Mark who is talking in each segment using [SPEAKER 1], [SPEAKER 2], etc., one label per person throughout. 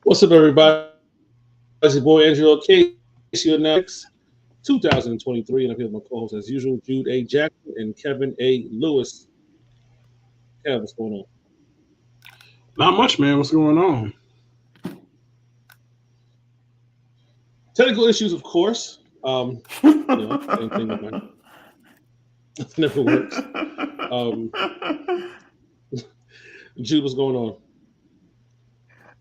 [SPEAKER 1] What's up, everybody? It's your boy Angelo Case. You're next, 2023, and I'm here with my co-host as usual, Jude A. Jackson and Kevin A. Lewis. Kevin, what's going on?
[SPEAKER 2] Not much, man. What's going on?
[SPEAKER 1] Technical issues, of course. Same thing with my it never works. Um, Jude, what's going on?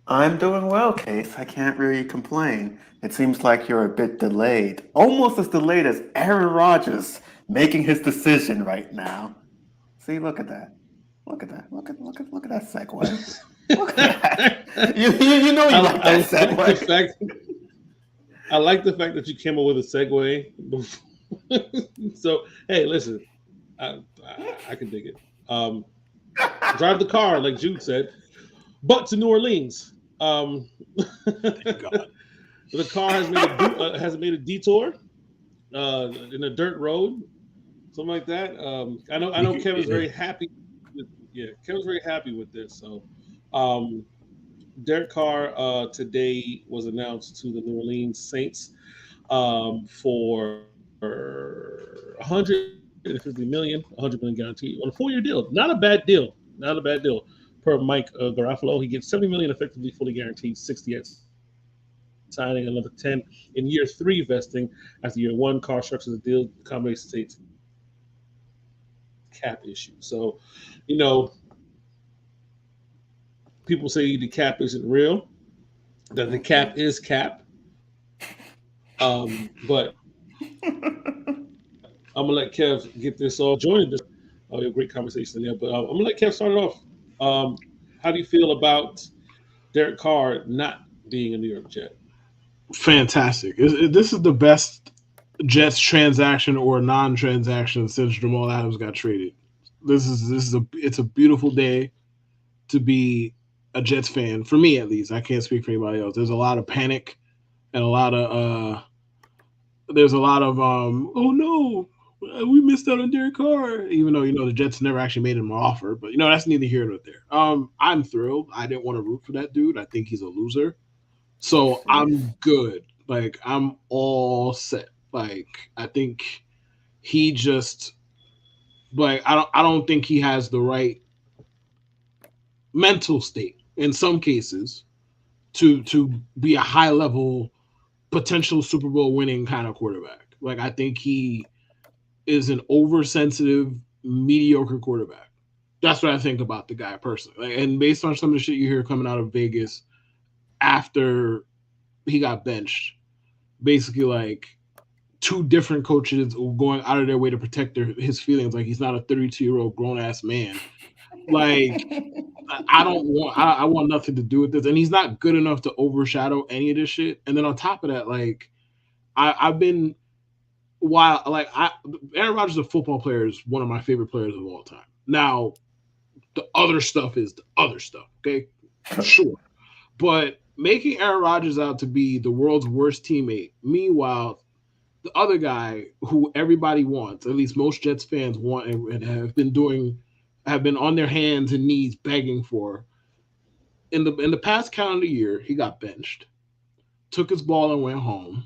[SPEAKER 3] I'm doing well, Case. I can't really complain. It seems like you're a bit delayed. Almost as delayed as Aaron Rodgers making his decision right now. See, look at that. Look at that. Look at that segue. Look at that. You know you like that segue.
[SPEAKER 1] I like the fact that you came up with a segue. So, hey, listen, I can dig it. Drive the car, like Jude said, but to New Orleans.
[SPEAKER 2] Thank God.
[SPEAKER 1] The car has made a detour in a dirt road, something like that. I know Kevin's very happy. Kevin's very happy with this. So, Derrick Carr today was announced to the New Orleans Saints for 150 million, 100 million guaranteed on a 4-year deal. Not a bad deal. Not a bad deal. Per Mike Garafolo, he gets 70 million effectively fully guaranteed, 60 at signing, another 10 in year 3 vesting. After year 1, Carr structures the deal, accommodates states cap issue. So, people say the cap isn't real, that the cap is cap. But I'm gonna let Kev get this all joined. A great conversation there. But I'm gonna let Kev start it off. How do you feel about Derek Carr not being a New York Jet?
[SPEAKER 2] Fantastic. This is the best Jets transaction or non-transaction since Jamal Adams got traded. It's a beautiful day to be a Jets fan, for me at least. I can't speak for anybody else. There's a lot of panic and a lot of oh no, we missed out on Derek Carr, even though the Jets never actually made him an offer. But that's neither here nor there. I'm thrilled. I didn't want to root for that dude. I think he's a loser. So I'm good. Like, I'm all set. Like, I think he just I don't think he has the right mental state in some cases to be a high level potential Super Bowl winning kind of quarterback. Like, I think he is an oversensitive, mediocre quarterback. That's what I think about the guy personally. Like, and based on some of the shit you hear coming out of Vegas after he got benched, basically like 2 different coaches going out of their way to protect his feelings. Like, he's not a 32-year-old grown ass man. Like, I want nothing to do with this, and he's not good enough to overshadow any of this shit. And then on top of that, like, I've been Aaron Rodgers, a football player, is one of my favorite players of all time. Now, the other stuff is the other stuff, okay? Sure. But making Aaron Rodgers out to be the world's worst teammate, meanwhile, the other guy who everybody wants, at least most Jets fans want and have been on their hands and knees begging for, in the past calendar year, he got benched, took his ball and went home,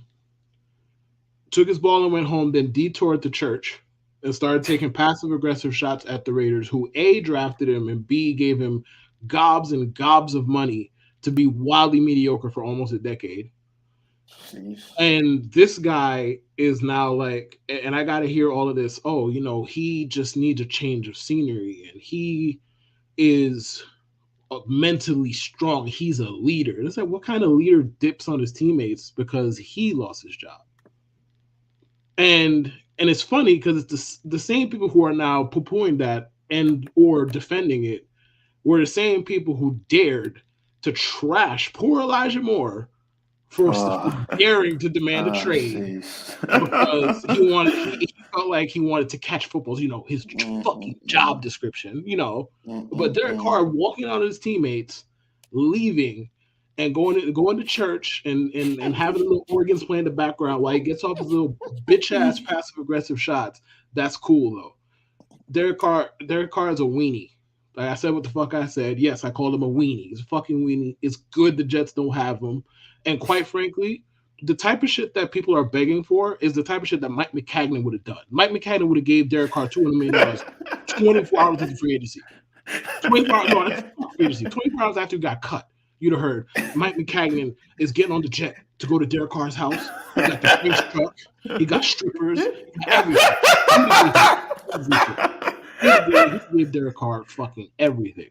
[SPEAKER 2] then detoured to church and started taking passive-aggressive shots at the Raiders, who A, drafted him, and B, gave him gobs and gobs of money to be wildly mediocre for almost a decade.
[SPEAKER 3] Jeez.
[SPEAKER 2] And this guy is now like, and I got to hear all of this, he just needs a change of scenery, and he is mentally strong. He's a leader. And it's like, what kind of leader dips on his teammates because he lost his job? And it's funny because it's the same people who are now poo-pooing that and or defending it were the same people who dared to trash poor Elijah Moore for daring to demand a trade because he felt like he wanted to catch footballs, his fucking job description, But Derek Carr walking out of his teammates, leaving, and going to church and having a little organs play in the background while he gets off his little bitch ass passive aggressive shots. That's cool though. Derek Carr is a weenie. Like I said what the fuck I said. Yes, I called him a weenie. He's a fucking weenie. It's good the Jets don't have him. And quite frankly, the type of shit that people are begging for is the type of shit that Mike McCagnon would have done. Mike McCagnon would have gave Derek Carr $200 million 24 hours into free agency. 24 hours, no, that's free agency. 24 hours after he got cut, you'd have heard Mike McCagnon is getting on the jet to go to Derek Carr's house. He got the French truck. He got strippers. He got everything. He gave Derek Carr fucking everything.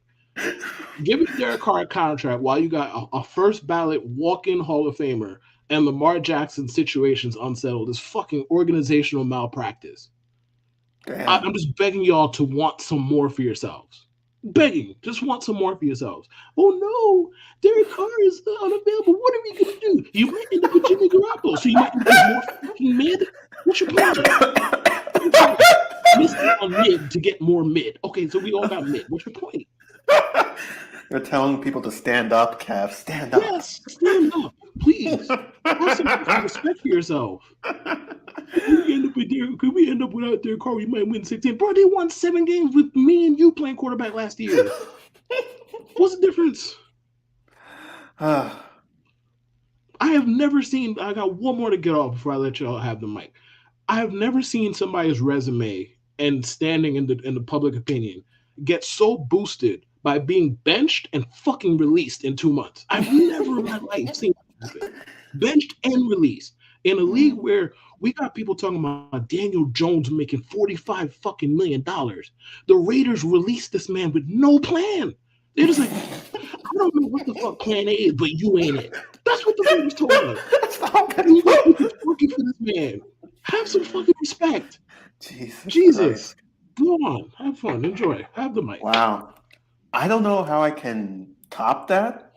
[SPEAKER 2] Giving Derek Carr a contract while you got a first ballot walk-in Hall of Famer and Lamar Jackson situation's unsettled is fucking organizational malpractice. I'm just begging y'all to want some more for yourselves. Begging, just want some more for yourselves. Oh no, Derek Carr is unavailable. What are we gonna do? You might end up with Jimmy Garoppolo, so you might end up more fucking mid. What's your plan? Miss on mid to get more mid. Okay, so we all got mid. What's your point?
[SPEAKER 3] You're telling people to stand up, Kev. Stand up.
[SPEAKER 2] Yes, stand up, please. Have some respect for yourself. Could we end up without Derek Carr? We might win 16. Bro, they won 7 games with me and you playing quarterback last year. What's the difference? I have never seen. I got one more to get off before I let y'all have the mic. I have never seen somebody's resume and standing in the public opinion get so boosted by being benched and fucking released in 2 months. I've never in my life seen that happen. Benched and released in a league where we got people talking about Daniel Jones making $45 fucking million. The Raiders released this man with no plan. They're just like, I don't know what the fuck plan A is, but you ain't it. That's what the Raiders told us. You working for this man. Have some fucking respect. Jesus. Go on. Have fun. Enjoy. Have the mic.
[SPEAKER 3] Wow. I don't know how I can top that.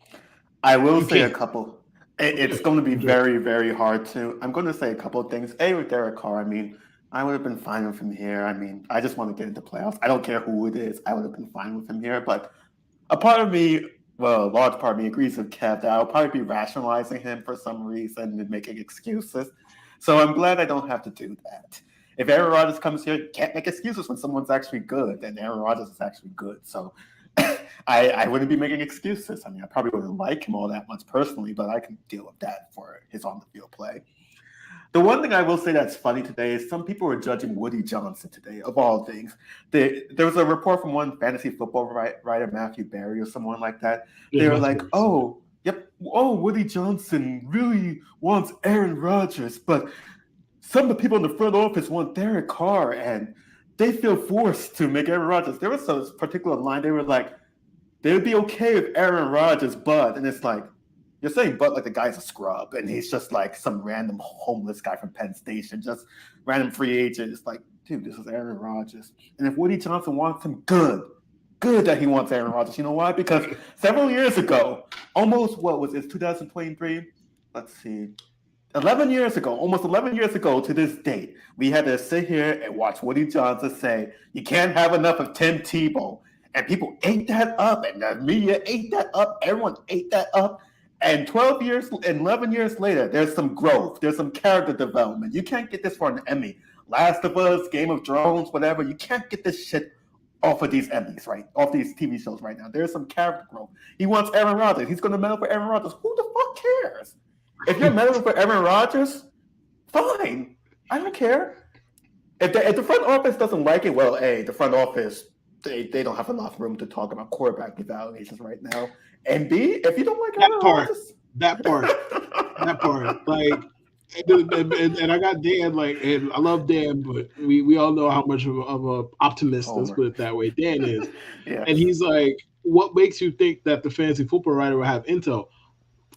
[SPEAKER 3] I will say a couple. It's going to be very, very hard to. I'm going to say a couple of things. A, with Derek Carr, I mean, I would have been fine with him here. I mean, I just want to get into playoffs. I don't care who it is. I would have been fine with him here. But a part of me, well, a large part of me agrees with Kev that I'll probably be rationalizing him for some reason and making excuses. So I'm glad I don't have to do that. If Aaron Rodgers comes here, you can't make excuses when someone's actually good, and Aaron Rodgers is actually good. So I wouldn't be making excuses. I mean, I probably wouldn't like him all that much personally, but I can deal with that for his on-the-field play. The one thing I will say that's funny today is some people were judging Woody Johnson today, of all things. There was a report from one fantasy football writer, Matthew Berry or someone like that. They were like, Woody Johnson really wants Aaron Rodgers, but some of the people in the front office want Derek Carr, and they feel forced to make Aaron Rodgers. There was a particular line, they were like, they would be okay with Aaron Rodgers, but, and it's like, you're saying but like the guy's a scrub, and he's just like some random homeless guy from Penn Station, just random free agent. It's like, dude, this is Aaron Rodgers. And if Woody Johnson wants him, good that he wants Aaron Rodgers. You know why? Because several years ago, almost, what was it, 2023? Let's see. 11 years ago, almost 11 years ago to this date, we had to sit here and watch Woody Johnson say, you can't have enough of Tim Tebow. And people ate that up, and the media ate that up. Everyone ate that up. And 11 years later, there's some growth. There's some character development. You can't get this for an Emmy. Last of Us, Game of Thrones, whatever. You can't get this shit off of these Emmys, right? Off these TV shows right now. There's some character growth. He wants Aaron Rodgers. He's going to medal for Aaron Rodgers. Who the fuck cares? If you're medaling for Aaron Rodgers, fine. I don't care. If the front office doesn't like it, well, A, the front office, they don't have enough room to talk about quarterback evaluations right now. And B, if you don't like
[SPEAKER 2] that part, like, and I got Dan, like, and I love Dan, but we all know how much of a optimist, let's put it that way, Dan is.
[SPEAKER 3] Yeah.
[SPEAKER 2] And he's like, what makes you think that the fantasy football writer will have intel?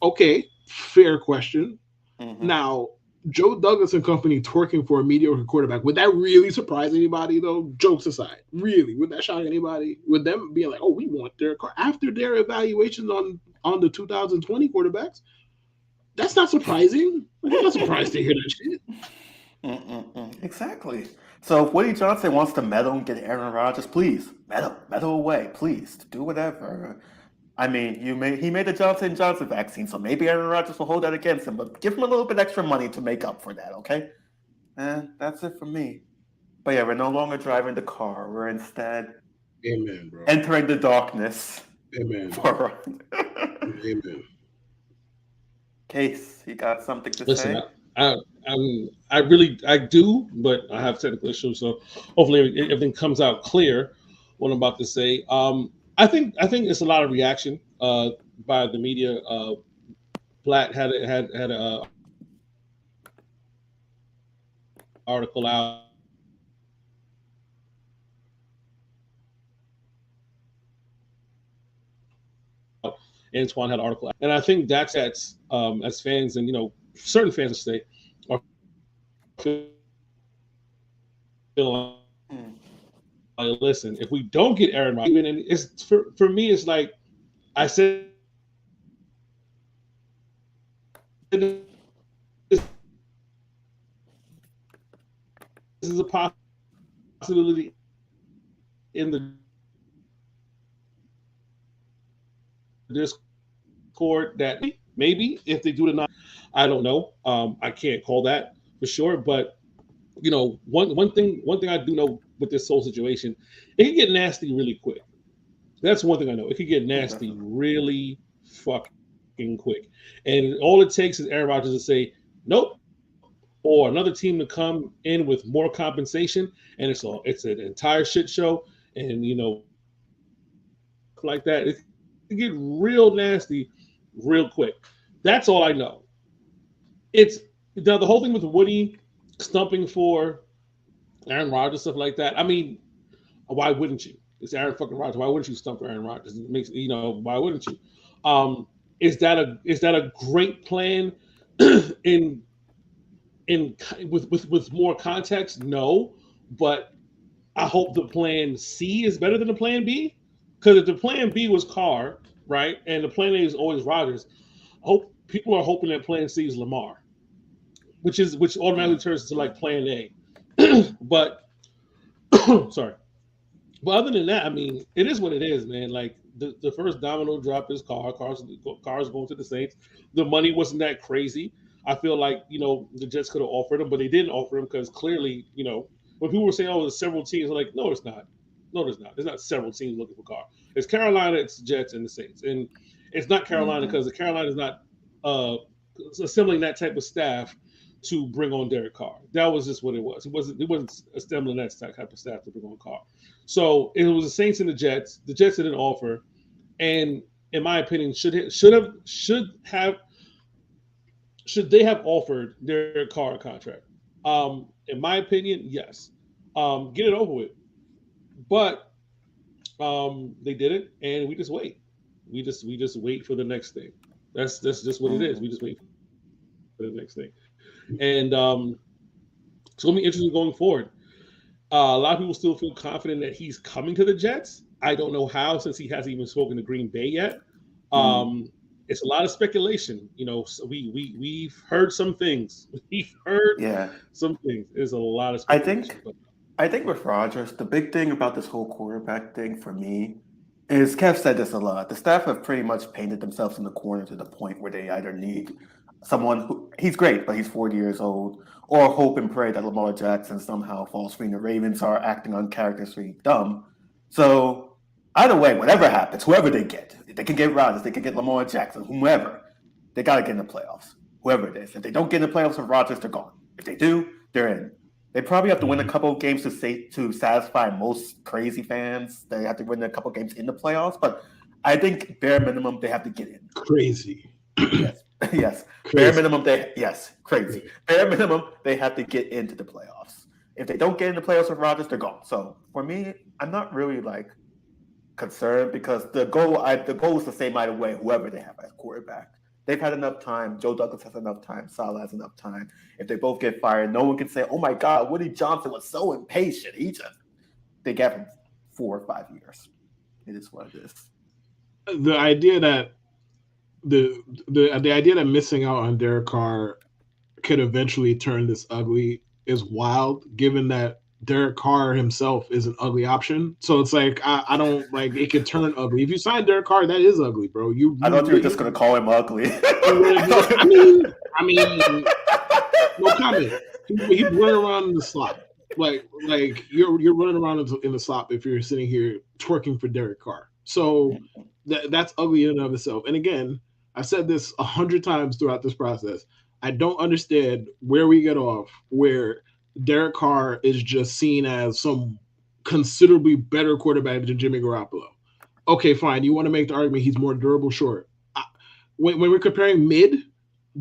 [SPEAKER 2] Okay, fair question. Mm-hmm. Now, Joe Douglas and company twerking for a mediocre quarterback, would that really surprise anybody, though? Jokes aside, really, would that shock anybody? Would them being like, oh, we want Derek Carr after their evaluations on the 2020 quarterbacks? That's not surprising. I'm not surprised to hear that shit.
[SPEAKER 3] Exactly. So if Woody Johnson wants to meddle and get Aaron Rodgers, please, meddle away, please, do whatever. I mean, he made the Johnson & Johnson vaccine, so maybe Aaron Rodgers will hold that against him, but give him a little bit extra money to make up for that, okay? And that's it for me. But yeah, we're no longer driving the car. We're instead
[SPEAKER 2] Amen, bro.
[SPEAKER 3] entering the darkness.
[SPEAKER 2] Amen.
[SPEAKER 3] For
[SPEAKER 2] Amen.
[SPEAKER 3] Case, you got something to
[SPEAKER 1] Listen,
[SPEAKER 3] say?
[SPEAKER 1] I do, but I have technical issues, so hopefully everything comes out clear. What I'm about to say. I think it's a lot of reaction by the media. Blatt had a article out. Antoine had an article, and I think that's as fans, and certain fans of state are feeling
[SPEAKER 3] Hmm.
[SPEAKER 1] like, listen, if we don't get Aaron Rodgers, and it's for me, it's like I said, this is a possibility in the Discord that maybe if they do it or not, I don't know. I can't call that for sure, but one thing I do know with this whole situation, it can get nasty really quick. That's one thing I know. It could get nasty really fucking quick, and all it takes is Aaron Rodgers to say nope, or another team to come in with more compensation, and it's an entire shit show, and like that. It can get real nasty real quick. That's all I know. It's now the whole thing with Woody stumping for Aaron Rodgers, stuff like that. I mean, why wouldn't you? It's Aaron fucking Rodgers. Why wouldn't you stump for Aaron Rodgers? It makes why wouldn't you? Is that a great plan in with more context? No, but I hope the plan C is better than the plan B. Because if the plan B was Carr, right, and the plan A is always Rodgers, I hope people are hoping that plan C is Lamar, which automatically turns into like plan A. But sorry. But other than that, I mean, it is what it is, man. Like the first domino drop is Carr. Carr's going to the Saints. The money wasn't that crazy. I feel like the Jets could have offered him, but they didn't offer him because clearly, when people were saying, "Oh, there's several teams," I'm like, no, it's not. No, there's not. There's not several teams looking for Carr. It's Carolina, it's Jets, and the Saints, and it's not Carolina because the Carolina is not assembling that type of staff to bring on Derek Carr. That was just what it was. It wasn't assembling that type of staff to bring on Carr. So it was the Saints and the Jets. The Jets didn't offer, and in my opinion, should they have offered Derek Carr a contract? In my opinion, yes. Get it over with. But they didn't, and we just wait. We just wait for the next thing. That's just what it is. We just wait for the next thing. And it's going to be interesting going forward. A lot of people still feel confident that he's coming to the Jets. I don't know how, since he hasn't even spoken to Green Bay yet. It's a lot of speculation. So we've heard some things. We've heard some things. There's a lot of speculation.
[SPEAKER 3] I think with Rodgers, the big thing about this whole quarterback thing for me is Kev said this a lot. The staff have pretty much painted themselves in the corner to the point where they either need someone who he's great, but he's 40 years old, or hope and pray that Lamar Jackson somehow falls for the Ravens are acting uncharacteristically dumb. So either way, whatever happens, whoever they get, if they can get Rodgers, they can get Lamar Jackson, whomever, they got to get in the playoffs. Whoever it is. If they don't get in the playoffs with Rodgers, they're gone. If they do, they're in. They probably have to win a couple of games to satisfy most crazy fans. They have to win a couple of games in the playoffs, but I think bare minimum they have to get in.
[SPEAKER 2] Crazy.
[SPEAKER 3] Yes.
[SPEAKER 2] Crazy.
[SPEAKER 3] Bare minimum crazy. Bare minimum they have to get into the playoffs. If they don't get in the playoffs with Rodgers, they're gone. So for me, I'm not really concerned because the goal is the same either way. Whoever they have as quarterback. They've had enough time. Joe Douglas has enough time. Salah has enough time. If they both get fired, no one can say, "Oh my God, Woody Johnson was so impatient." They gave him 4 or 5 years. It is what it is.
[SPEAKER 2] The idea that the idea that missing out on Derek Carr could eventually turn this ugly is wild, given that Derek Carr himself is an ugly option. So it's like I don't like it could turn ugly. If you sign Derek Carr, that is ugly, bro.
[SPEAKER 3] I thought you were just gonna call him ugly.
[SPEAKER 2] I mean, no comment. He running around in the slot. Like you're running around in the slop if you're sitting here twerking for Derek Carr. So that's ugly in and of itself. And again, I've said this 100 times throughout this process. I don't understand where we get off where Derek Carr is just seen as some considerably better quarterback than Jimmy Garoppolo. Okay, fine. You want to make the argument he's more durable? Sure. When we're comparing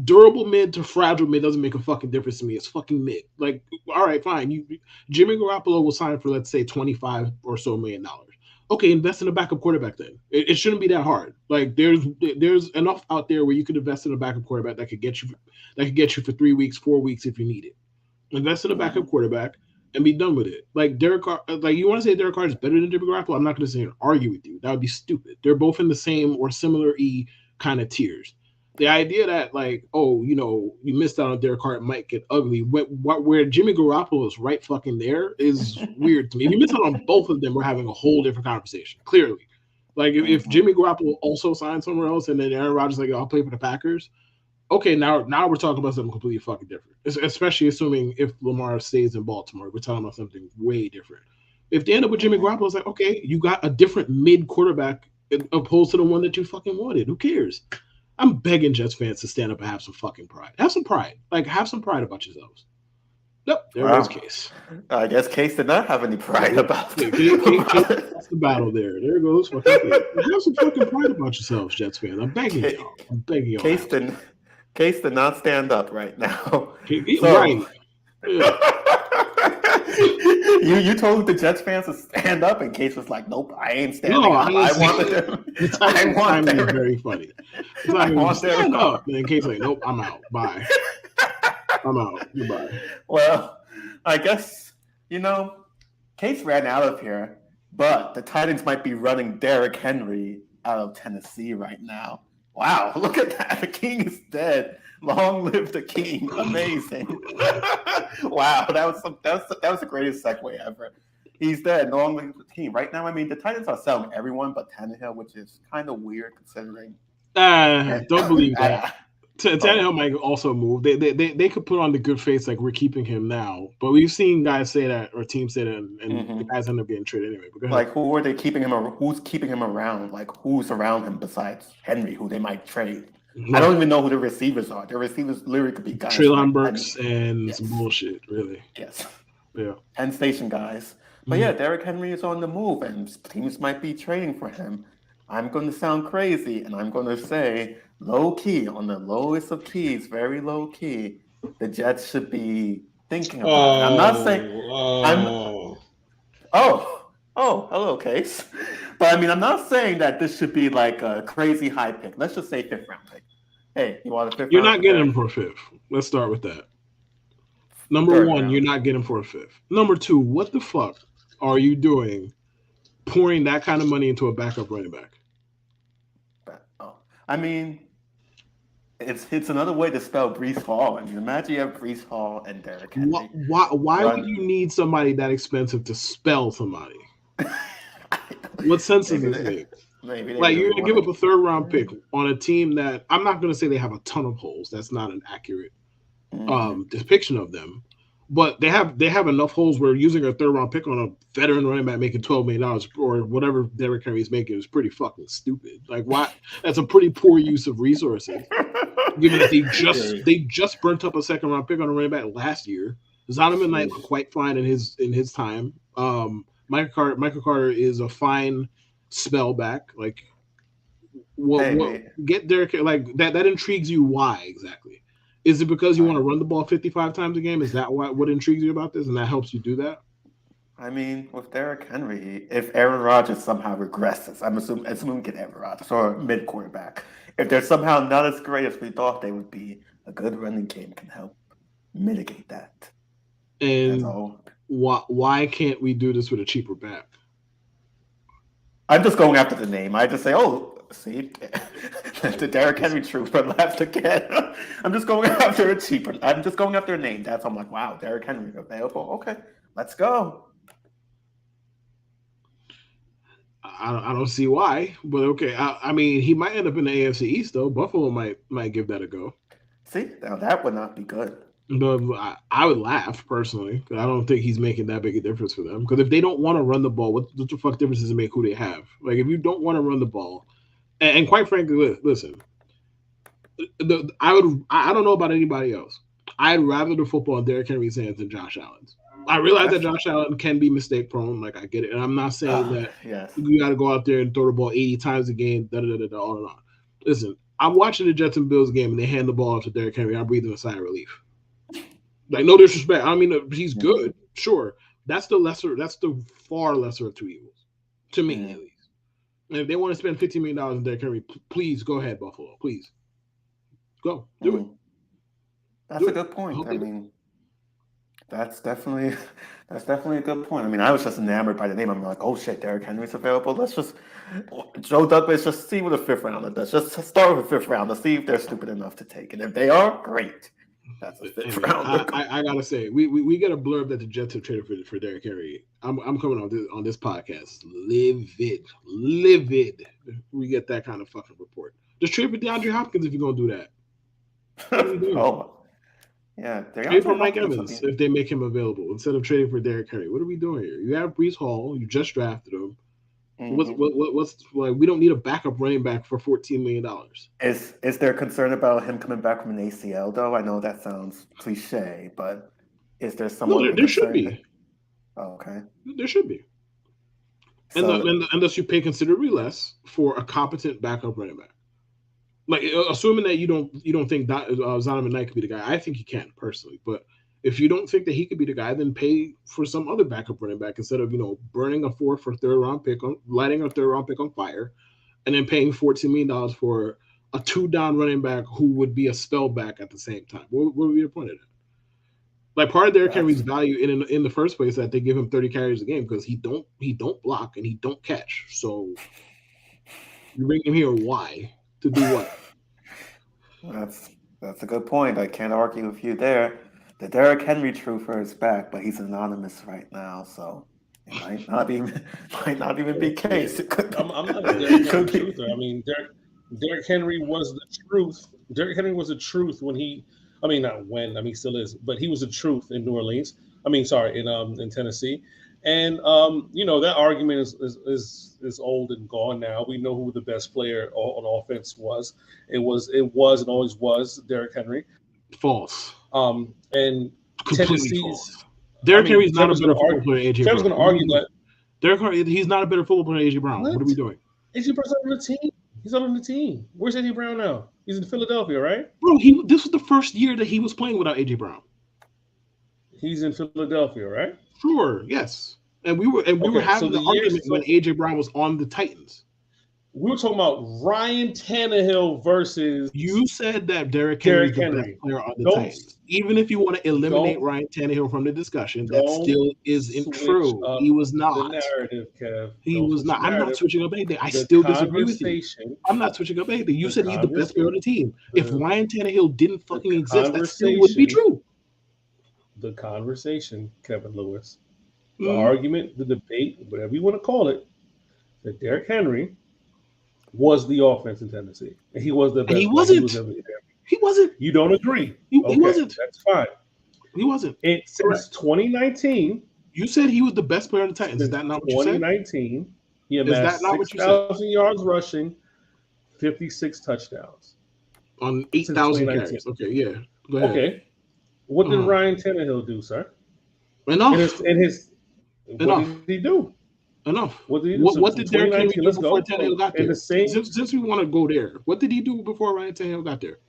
[SPEAKER 2] durable mid to fragile mid doesn't make a fucking difference to me. It's fucking mid. Like, all right, fine. Jimmy Garoppolo will sign for, let's say, $25 or so million. Okay, invest in a backup quarterback then. It shouldn't be that hard. Like, there's enough out there where you could invest in a backup quarterback that could get you for 3 weeks, 4 weeks if you need it. Invest in a backup quarterback and be done with it. Like Derek Carr, like you want to say Derek Carr is better than Jimmy Garoppolo? I'm not going to sit here and argue with you. That would be stupid. They're both in the same or similar kind of tiers. The idea that like, oh, you missed out on Derek Carr, it might get ugly. Where Jimmy Garoppolo is right fucking there is weird to me. If you miss out on both of them, we're having a whole different conversation. Clearly, like if Jimmy Garoppolo also signed somewhere else, and then Aaron Rodgers like, I'll play for the Packers. Okay, now we're talking about something completely fucking different. Especially assuming if Lamar stays in Baltimore, we're talking about something way different. If they end up with Jimmy Garoppolo, it's like, okay, you got a different mid quarterback opposed to the one that you fucking wanted. Who cares? I'm begging Jets fans to stand up and have some fucking pride. Have some pride. Like, have some pride about yourselves. Nope, there goes Case.
[SPEAKER 3] I guess Case did not have any pride about it.
[SPEAKER 2] That's the battle there. There goes. Have some fucking pride about yourselves, Jets fans. I'm begging y'all. I'm begging y'all.
[SPEAKER 3] Case did not stand up right now.
[SPEAKER 2] Right. Yeah.
[SPEAKER 3] You told the Jets fans to stand up, and Case was like, "Nope, I ain't standing up. I want them.
[SPEAKER 2] I want them." Very funny. I want stand up. And then Case like, "Nope, I'm out. Bye. I'm out. Goodbye."
[SPEAKER 3] Well, I guess Case ran out of here, but the Titans might be running Derrick Henry out of Tennessee right now. Wow, look at that. The king is dead. Long live the king. Amazing. Wow, that was the greatest segue ever. He's dead. Long live the king. Right now, I mean, the Titans are selling everyone but Tannehill, which is kind of weird considering.
[SPEAKER 2] Don't believe that. Tannehill might also move. They could put on the good face like we're keeping him now, but we've seen guys say that or teams say that, and the guys end up getting traded anyway.
[SPEAKER 3] Like, who are they keeping him? Who's keeping him around? Like, who's around him besides Henry, who they might trade? I don't even know who the receivers are. The receivers literally could be guys.
[SPEAKER 2] Treylon Burks and some bullshit, really.
[SPEAKER 3] Yes.
[SPEAKER 2] Yeah.
[SPEAKER 3] Penn Station guys. But yeah, Derrick Henry is on the move, and teams might be trading for him. I'm going to sound crazy, and I'm going to say low key, on the lowest of keys, very low key, the Jets should be thinking about it. I'm not saying hello, Case. But I mean, I'm not saying that this should be like a crazy high pick. Let's just say 5th round pick. Hey, you want a 5th round?
[SPEAKER 2] You're not getting him for a 5th. Let's start with that. Number 1, you're not getting him for a 5th. Number 2, what the fuck are you doing pouring that kind of money into a backup running back?
[SPEAKER 3] I mean, it's another way to spell Breece Hall. I mean, imagine you have Breece Hall and Derrick Henry.
[SPEAKER 2] Why would you need somebody that expensive to spell somebody? What sense does this make? Like, you're going to give up a 3rd round pick on a team that I'm not going to say they have a ton of holes. That's not an accurate depiction of them. But they have enough holes where using a 3rd round pick on a veteran running back making $12 million or whatever Derrick Henry is making is pretty fucking stupid. Like, why? That's a pretty poor use of resources. Given that they just burnt up a 2nd round pick on a running back last year. Zonovan Knight was quite fine in his time. Michael Carter is a fine spell back. Like, get Derrick, like that intrigues you. Why exactly? Is it because you want to run the ball 55 times a game? Is that what intrigues you about this, and that helps you do that?
[SPEAKER 3] I mean, with Derrick Henry, if Aaron Rodgers somehow regresses, I'm assuming get Aaron Rodgers or mid quarterback. If they're somehow not as great as we thought they would be, a good running game can help mitigate that.
[SPEAKER 2] And why can't we do this with a cheaper back?
[SPEAKER 3] I'm just going after the name. I just say, see, the Derrick Henry trooper left again. I'm just going after a cheaper. I'm just going after a name. I'm like, wow, Derrick Henry available. Okay, let's go.
[SPEAKER 2] I don't see why, but okay. I mean, he might end up in the AFC East though. Buffalo might give that a go.
[SPEAKER 3] See, now that would not be good.
[SPEAKER 2] But I would laugh personally because I don't think he's making that big a difference for them. Because if they don't want to run the ball, what the fuck difference does it make who they have? Like if you don't want to run the ball, and quite frankly, listen, I don't know about anybody else. I'd rather the football in Derrick Henry's hands than Josh Allen's. I realize that Josh Allen can be mistake prone. Like I get it, and I'm not saying that
[SPEAKER 3] Yes.
[SPEAKER 2] you got to go out there and throw the ball 80 times a game. On and on. Listen, I'm watching the Jets and Bills game, and they hand the ball off to Derrick Henry. I'm breathing a sigh of relief. Like no disrespect. I mean, he's good, sure. That's the far lesser of two evils, to me at least. And if they want to spend $15 million on Derrick Henry, please go ahead, Buffalo. Please go do it.
[SPEAKER 3] That's a good point. I mean, that's definitely a good point. I mean, I was just enamored by the name. I'm like, oh shit, Derrick Henry's available. Let's just Joe Douglas just see what the fifth rounder does. Just start with the fifth round to see if they're stupid enough to take it. If they are, great. That's a fifth round.
[SPEAKER 2] I gotta say, we get a blurb that the Jets have traded for Derrick Henry. I'm coming on this podcast livid. We get that kind of fucking report. Just trade for DeAndre Hopkins if you're gonna do that.
[SPEAKER 3] Oh, yeah.
[SPEAKER 2] Trade for Mike Evans if they make him available instead of trading for Derrick Henry. What are we doing here? You have Breece Hall. You just drafted him. What's like? We don't need a backup running back for $14 million.
[SPEAKER 3] Is there concern about him coming back from an ACL though? I know that sounds cliche, but is there someone?
[SPEAKER 2] No, there should be.
[SPEAKER 3] Oh, okay.
[SPEAKER 2] There should be. And unless you pay considerably less for a competent backup running back. Like assuming that you don't think Zonovan Knight could be the guy, I think he can personally. But if you don't think that he could be the guy, then pay for some other backup running back instead of burning a fourth or third round pick lighting a third round pick on fire, and then paying $14 million for a 2-down running back who would be a spell back at the same time. What would be the point of that? Like part of Derrick Henry's value in the first place is that they give him 30 carries a game because he don't block and he don't catch. So you bring him here why? To do what?
[SPEAKER 3] That's a good point. I can't argue with you there. The Derrick Henry truther is back, but he's anonymous right now, so it might not even be case.
[SPEAKER 1] I'm not a Derrick Henry truther. I mean, Derrick Henry was the truth. Derrick Henry was the truth when he. I mean, not when. I mean, he still is, but he was the truth in New Orleans. I mean, sorry, in Tennessee. And that argument is old and gone now. We know who the best player on offense was. It was and always was Derrick Henry.
[SPEAKER 2] False.
[SPEAKER 1] And
[SPEAKER 2] completely false. Derrick Henry's not a better football player than AJ Brown.
[SPEAKER 1] Kevin's going to argue that.
[SPEAKER 2] Derrick Henry, he's not a better football player than AJ Brown. What are we doing?
[SPEAKER 1] AJ Brown's on the team. He's on the team. Where's AJ Brown now? He's in Philadelphia, right?
[SPEAKER 2] Bro, this was the first year that he was playing without AJ Brown.
[SPEAKER 1] He's in Philadelphia, right?
[SPEAKER 2] Sure, yes. And we were having the argument when AJ Brown was on the Titans.
[SPEAKER 1] We were talking about Ryan Tannehill versus.
[SPEAKER 2] You said that Derrick Henry is the best player on the Titans. Even if you want to eliminate Ryan Tannehill from the discussion, that still isn't true. He was not.
[SPEAKER 1] The narrative, Kev.
[SPEAKER 2] He was not. I'm not switching up anything. I still disagree with you. I'm not switching up anything. You said he's the best player on the team. If Ryan Tannehill didn't fucking exist, that still would be true.
[SPEAKER 1] The conversation, Kevin Lewis. The argument, the debate, whatever you want to call it, that Derrick Henry was the offense in Tennessee. And he was the best.
[SPEAKER 2] And he wasn't. He wasn't.
[SPEAKER 1] You don't agree?
[SPEAKER 2] He wasn't.
[SPEAKER 1] That's fine.
[SPEAKER 2] He wasn't.
[SPEAKER 1] Since 2019.
[SPEAKER 2] You said he was the best player on the Titans. Is that not what you said?
[SPEAKER 1] 2019. He amassed 6,000 yards rushing, 56 touchdowns.
[SPEAKER 2] On 8,000 carries. Okay, yeah. Go ahead. Okay.
[SPEAKER 1] What did Ryan Tannehill do, sir?
[SPEAKER 2] Enough.
[SPEAKER 1] What did he do?
[SPEAKER 2] Enough.
[SPEAKER 1] What did he do?
[SPEAKER 2] What did Derrick Henry do before Tannehill got there? Since we want to go there, what did he do before Ryan Tannehill got there?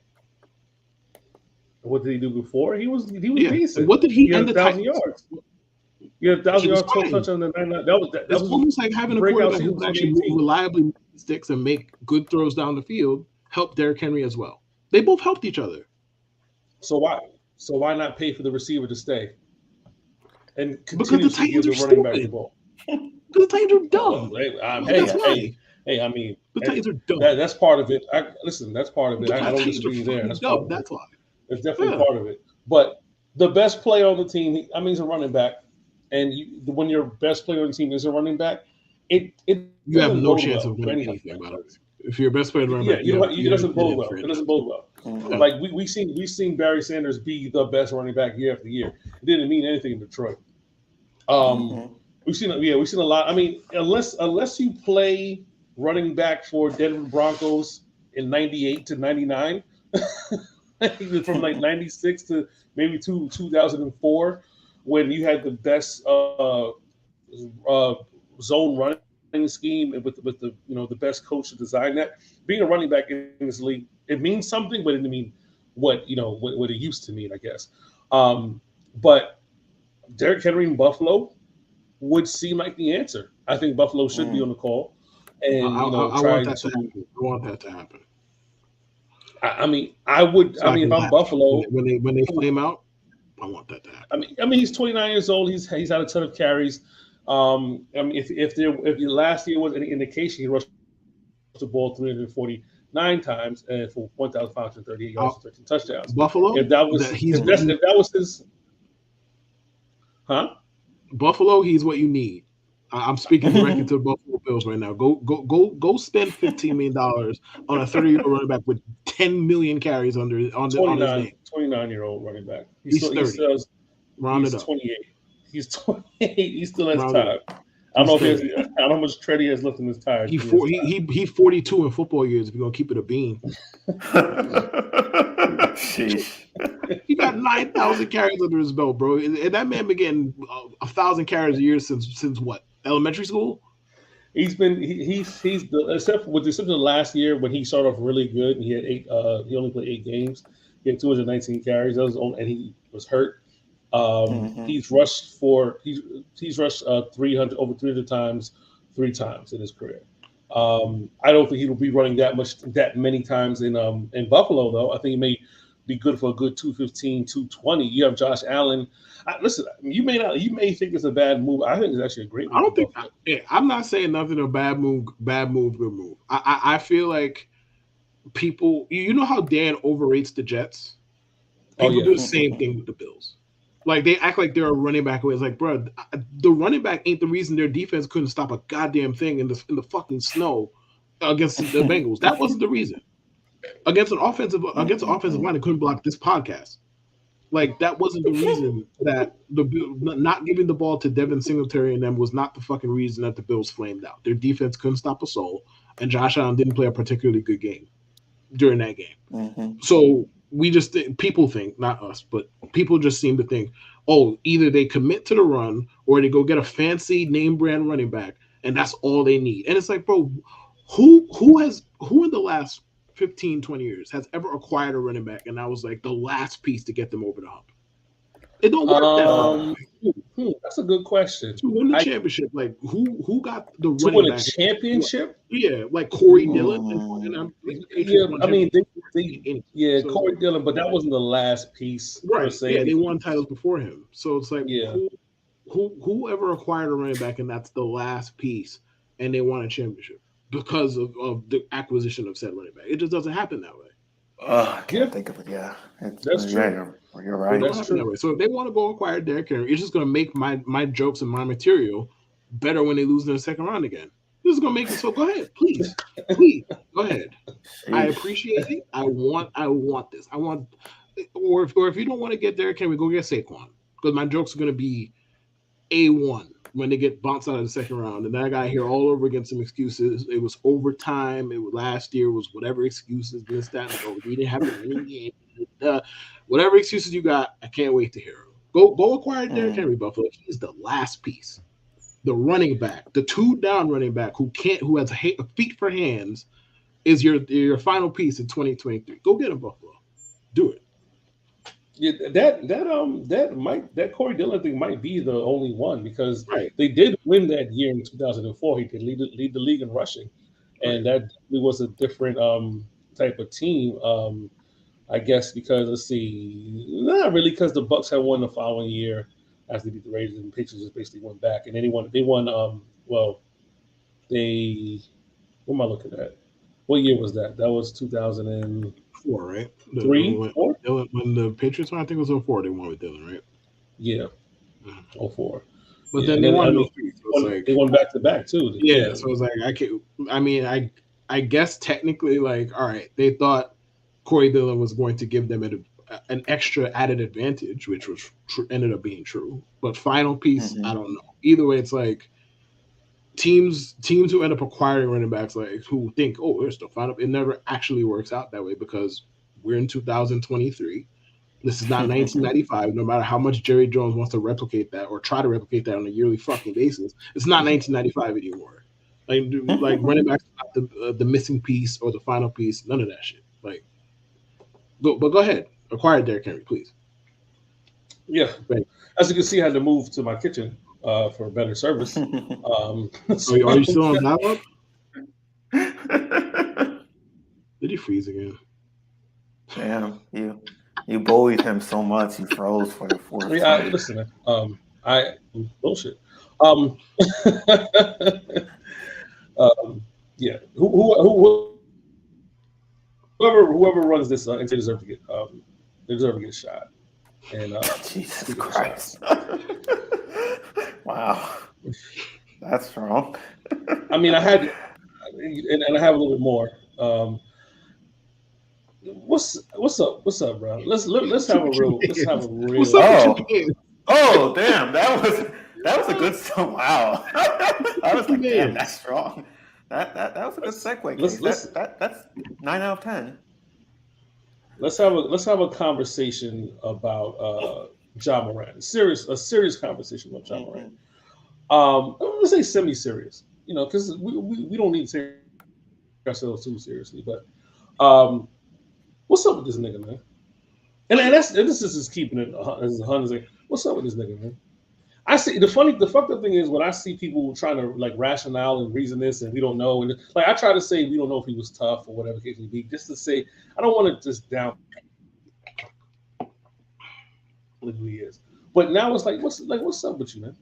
[SPEAKER 1] What did he do before? He was decent.
[SPEAKER 2] What did he end the
[SPEAKER 1] 1,000 yards? He had 1,000 yards, 12 touchdowns on the 9. That was
[SPEAKER 2] almost like having a quarterback who actually move reliably move sticks and make good throws down the field. Helped Derrick Henry as well. They both helped each other.
[SPEAKER 1] So why not pay for the receiver to stay? And
[SPEAKER 2] because the Titans are
[SPEAKER 1] running back the ball.
[SPEAKER 2] Because the Titans are dumb.
[SPEAKER 1] Hey, I mean,
[SPEAKER 2] the Titans are dumb.
[SPEAKER 1] That's part of it. That's part of it. I don't disagree there. That's
[SPEAKER 2] dumb. That's why.
[SPEAKER 1] It's definitely part of it. But the best player on the team, he's a running back. And when your best player on the team is a running back, you
[SPEAKER 2] have no chance of winning anything about it. If your best player running back,
[SPEAKER 1] it doesn't bode well. It doesn't bode well. Like we've seen Barry Sanders be the best running back year after year. It didn't mean anything in Detroit. We've seen a lot. I mean, unless you play running back for Denver Broncos in '98 to '99, from like '96 to maybe 2004, when you had the best zone running scheme and with the the best coach to design that. Being a running back in this league, it means something, but it didn't mean what it used to mean, I guess. But Derrick Henry in Buffalo would seem like the answer. I think Buffalo should be on the call, and
[SPEAKER 2] I want that to happen.
[SPEAKER 1] I mean, I would. I mean, if I'm Buffalo,
[SPEAKER 2] when they flame out, I want that to happen.
[SPEAKER 1] I mean, he's 29 years old. He's had a ton of carries. I mean, if the last year was any indication, he rushed the ball 349 times and for 1,538 yards and 13 touchdowns.
[SPEAKER 2] Buffalo.
[SPEAKER 1] If that was his, huh?
[SPEAKER 2] Buffalo, he's what you need. I'm speaking directly to the Buffalo Bills right now. Go spend $15 million on a 30-year-old running back with 10 million carries on his name.
[SPEAKER 1] 29-year-old running back.
[SPEAKER 2] He's 30. Round it up.
[SPEAKER 1] 28. He's 28. He still has time. I don't know how much tread he has left in his tires.
[SPEAKER 2] He's 42 in football years. If you're gonna keep it a bean. He got 9,000 carries under his belt, bro. And that man been getting 1,000 carries a year since what? Elementary school?
[SPEAKER 1] He's except with the exception of last year when he started off really good and he had he only played 8 games. He had 219 carries. And he was hurt. He's rushed he's rushed 300 times 3 times in his career. I don't think he will be running that many times in Buffalo though. I think he may be good for a good 215, 220. You have Josh Allen. Listen, you may think it's a bad move. I think it's actually a great move.
[SPEAKER 2] I'm not saying nothing a bad move, good move. I feel like people, how Dan overrates the Jets? People do the same thing with the Bills. Like, they act like they're a running back away. It's like, bro, the running back ain't the reason their defense couldn't stop a goddamn thing in the fucking snow against the Bengals. That wasn't the reason. Against an offensive line that couldn't block this podcast. Like, that wasn't the reason that not giving the ball to Devin Singletary and them was not the fucking reason that the Bills flamed out. Their defense couldn't stop a soul, and Josh Allen didn't play a particularly good game during that game. So people think, not us, but people just seem to think, either they commit to the run or they go get a fancy name brand running back, and that's all they need. And it's like, bro, who in the last 15, 20 years has ever acquired a running back and that was like the last piece to get them over the hump? It don't work that way.
[SPEAKER 1] That's a good question.
[SPEAKER 2] To win the championship, like who got the running back?
[SPEAKER 1] To win a championship?
[SPEAKER 2] Yeah, like Corey Dillon.
[SPEAKER 1] Corey Dillon, but that wasn't the last piece.
[SPEAKER 2] Right. Yeah, they won titles before him. So it's like, whoever acquired a running back and that's the last piece and they won a championship because of the acquisition of said running back. It just doesn't happen that way.
[SPEAKER 3] I can't think of it. Yeah,
[SPEAKER 1] that's true.
[SPEAKER 3] You're right.
[SPEAKER 2] That's true. That way. So if they want to go acquire Derrick Henry, it's just going to make my jokes and my material better when they lose in the second round again. This is going to make it so. Go ahead, please, go ahead. I appreciate it. I want this. Or if you don't want to get Derrick Henry, go get Saquon, because my jokes are going to be A1 when they get bounced out of the second round. And then I got to hear all over again some excuses. It was overtime. It was last year. Was whatever excuses this, that, and we didn't have any game. Whatever excuses you got, I can't wait to hear them. Go acquire Derrick Henry, Buffalo. He's the last piece. The running back, the 2-down running back who has feet for hands, is your final piece in 2023. Go get him, Buffalo. Do it.
[SPEAKER 1] Yeah, that Corey Dillon thing might be the only one because they did win that year in 2004. He could lead the league in rushing, and that was a different type of team. I guess because not really because the Bucks had won the following year after they beat the Raiders and the Patriots just basically went back and then they won. What am I looking at? What year was that? That was 2004,
[SPEAKER 2] right?
[SPEAKER 1] 4?
[SPEAKER 2] When the Patriots won, I think it was 04. They won with Dillon, right?
[SPEAKER 1] Yeah, 04.
[SPEAKER 2] But then they won those 3. So
[SPEAKER 1] they won back to back too.
[SPEAKER 2] Yeah, so it's like I guess technically, like, all right, they thought Corey Dillon was going to give them an extra added advantage, which was ended up being true. But final piece, I don't know. Either way, it's like teams who end up acquiring running backs, like who think, oh, there's the final. It never actually works out that way because we're in 2023. This is not 1995. No matter how much Jerry Jones wants to replicate that or try to replicate that on a yearly fucking basis, it's not 1995 anymore. Like running backs, not the missing piece or the final piece. None of that shit. Like, go ahead, acquire Derrick Henry, please.
[SPEAKER 1] Yeah,
[SPEAKER 2] right.
[SPEAKER 1] As you can see, I had to move to my kitchen for better service.
[SPEAKER 2] So, are you still on dial-up? Did he freeze again?
[SPEAKER 3] Damn, you bullied him so much he froze for the fourth time.
[SPEAKER 1] Listen, bullshit. Yeah. Whoever runs this, they deserve to get a shot. And
[SPEAKER 3] Jesus Christ! Wow, that's wrong.
[SPEAKER 1] I mean, I had, and I have a little bit more. What's up, bro? Let's have a real.
[SPEAKER 2] What's up
[SPEAKER 3] oh, damn! That was a good. Wow! I was like, damn, that's strong. That was a good segue. That's 9 out of 10.
[SPEAKER 1] Let's have a conversation about Ja Morant. A serious conversation about Ja Morant. Let's say semi-serious. Because we don't need to take ourselves too seriously. But what's up with this nigga, man? And this is just keeping it as a hundred. What's up with this nigga, man? I see the fucked up thing is when I see people trying to like rationale and reason this and we don't know, and like I try to say we don't know if he was tough or whatever case may be, just to say I don't want to just down who he is. But now it's like what's up with you, man?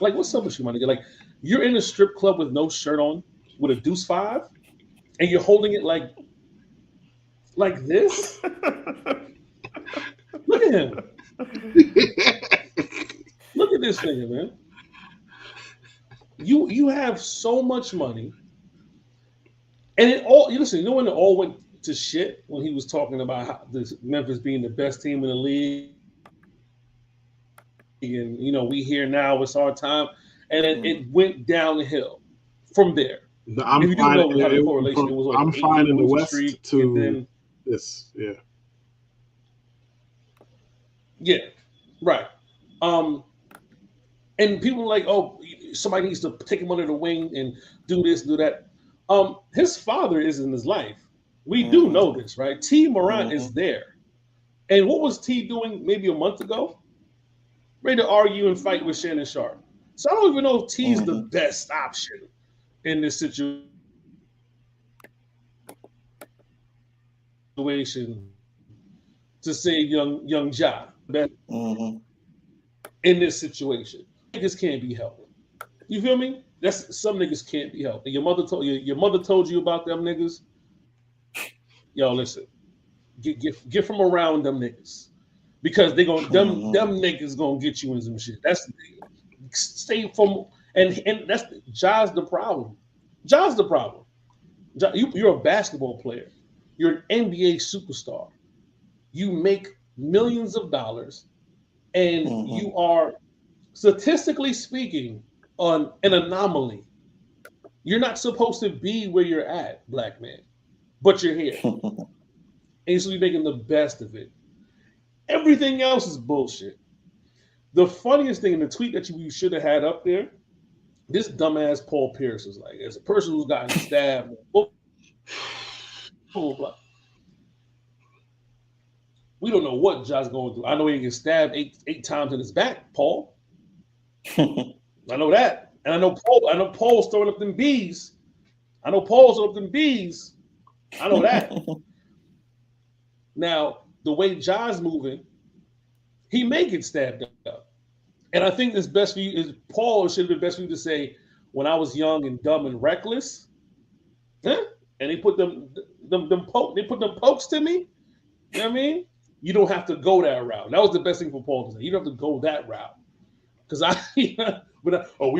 [SPEAKER 1] Like what's up with you, my nigga? Like you're in a strip club with no shirt on, with a deuce 5, and you're holding it like this. Look at him. Look at this nigga, man. You have so much money, and it all. Listen, when it all went to shit when he was talking about how this Memphis being the best team in the league, and we here now, it's our time, and it went downhill from there.
[SPEAKER 2] No, I'm fine. I'm fine in the West to
[SPEAKER 1] then,
[SPEAKER 2] this. Yeah.
[SPEAKER 1] Yeah. Right. And people are like, oh, somebody needs to take him under the wing and do this, do that. His father is in his life. We do know this, right? T. Morant is there. And what was T doing maybe a month ago? Ready to argue and fight with Shannon Sharp. So I don't even know if T's the best option in this situation to save young Ja. In this situation. Niggas can't be helped. You feel me? That's some niggas can't be helped. And your mother told you about them niggas. Yo, listen. Get from around them niggas. Because they them niggas gonna get you in some shit. That's stay from and that's Ja's the problem. Ja's the problem. Ja, you're a basketball player. You're an NBA superstar. You make millions of dollars, and you are statistically speaking on an anomaly. You're not supposed to be where you're at, black man, but you're here. And so you're making the best of it. Everything else is bullshit. The funniest thing in the tweet that you should have had up there, this dumbass Paul Pierce was like, as a person who's gotten stabbed, blah, blah, blah. We don't know what Ja's going through. I know he gets stabbed eight times in his back, Paul. I know that. And I know Paul's throwing up them bees. I know that. Now, the way Ja's moving, he may get stabbed up. And I think it's best for you is Paul should have been best for you to say, when I was young and dumb and reckless, and they put them pokes to me. You know what I mean? You don't have to go that route. That was the best thing for Paul to say. You don't have to go that route. Because we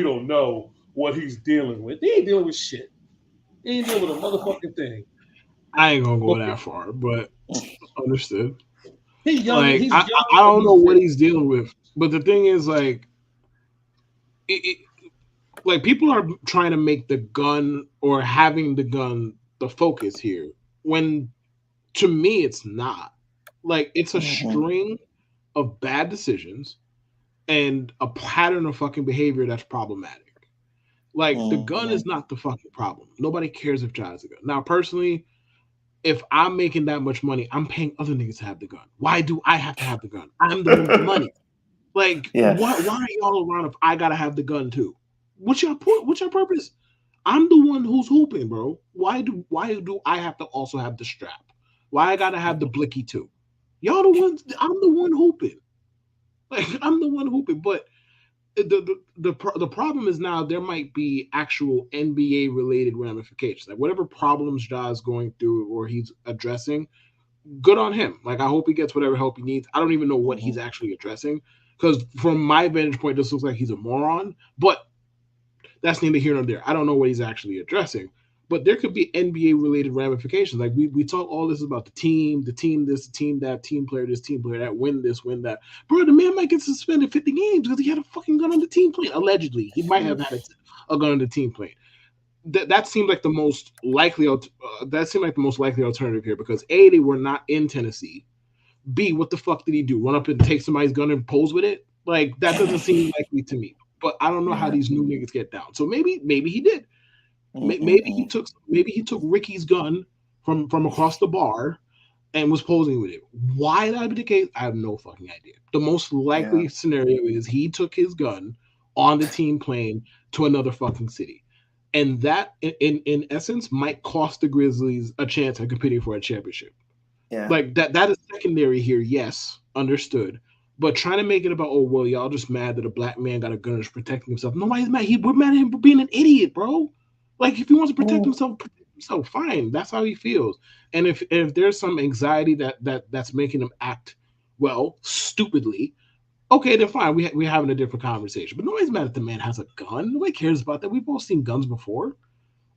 [SPEAKER 1] don't know what he's dealing with. He ain't dealing with shit. He ain't dealing with a motherfucking thing.
[SPEAKER 2] I ain't gonna go that far, but understood.
[SPEAKER 1] He's young.
[SPEAKER 2] Like
[SPEAKER 1] He's
[SPEAKER 2] I,
[SPEAKER 1] young.
[SPEAKER 2] I don't know what he's dealing with, but the thing is, like, like people are trying to make the gun or having the gun the focus here, when to me it's not. Like it's a string of bad decisions and a pattern of fucking behavior that's problematic. Like the gun is not the fucking problem. Nobody cares if Ja has a gun. Now, personally, if I'm making that much money, I'm paying other niggas to have the gun. Why do I have to have the gun? I'm the one with the money. Like,
[SPEAKER 3] Yes.
[SPEAKER 2] why are y'all around if I gotta have the gun too? What's your point? What's your purpose? I'm the one who's hooping, bro. Why do I have to also have the strap? Why I gotta have the blicky too? Y'all the ones. I'm the one hooping. Like I'm the one hooping. But the problem is now there might be actual NBA related ramifications. Like whatever problems Ja is going through or he's addressing, good on him. Like I hope he gets whatever help he needs. I don't even know what he's actually addressing because from my vantage point, this looks like he's a moron. But that's neither here nor there. I don't know what he's actually addressing. But there could be NBA related ramifications. Like we talk all this about the team this, the team that, team player this, team player that, win this, win that. Bro, the man might get suspended 50 games because he had a fucking gun on the team plane. Allegedly, he might have had a gun on the team plane. That seemed like the most likely. That seemed like the most likely alternative here because A, they were not in Tennessee. B, what the fuck did he do? Run up and take somebody's gun and pose with it? Like that doesn't seem likely to me. But I don't know how these new niggas get down. So maybe he did. Maybe he took Ricky's gun from across the bar and was posing with it. Why that be the case? I have no fucking idea. The most likely scenario is he took his gun on the team plane to another fucking city, and that in essence might cost the Grizzlies a chance at competing for a championship.
[SPEAKER 3] Yeah,
[SPEAKER 2] like that is secondary here. Yes, understood. But trying to make it about, oh well, y'all just mad that a black man got a gun and is protecting himself. Nobody's mad. We're mad at him for being an idiot, bro. Like if he wants to protect himself, fine. That's how he feels. And if there's some anxiety that's making him act stupidly, okay, then fine. We're having a different conversation. But nobody's mad that the man has a gun. Nobody cares about that. We've all seen guns before.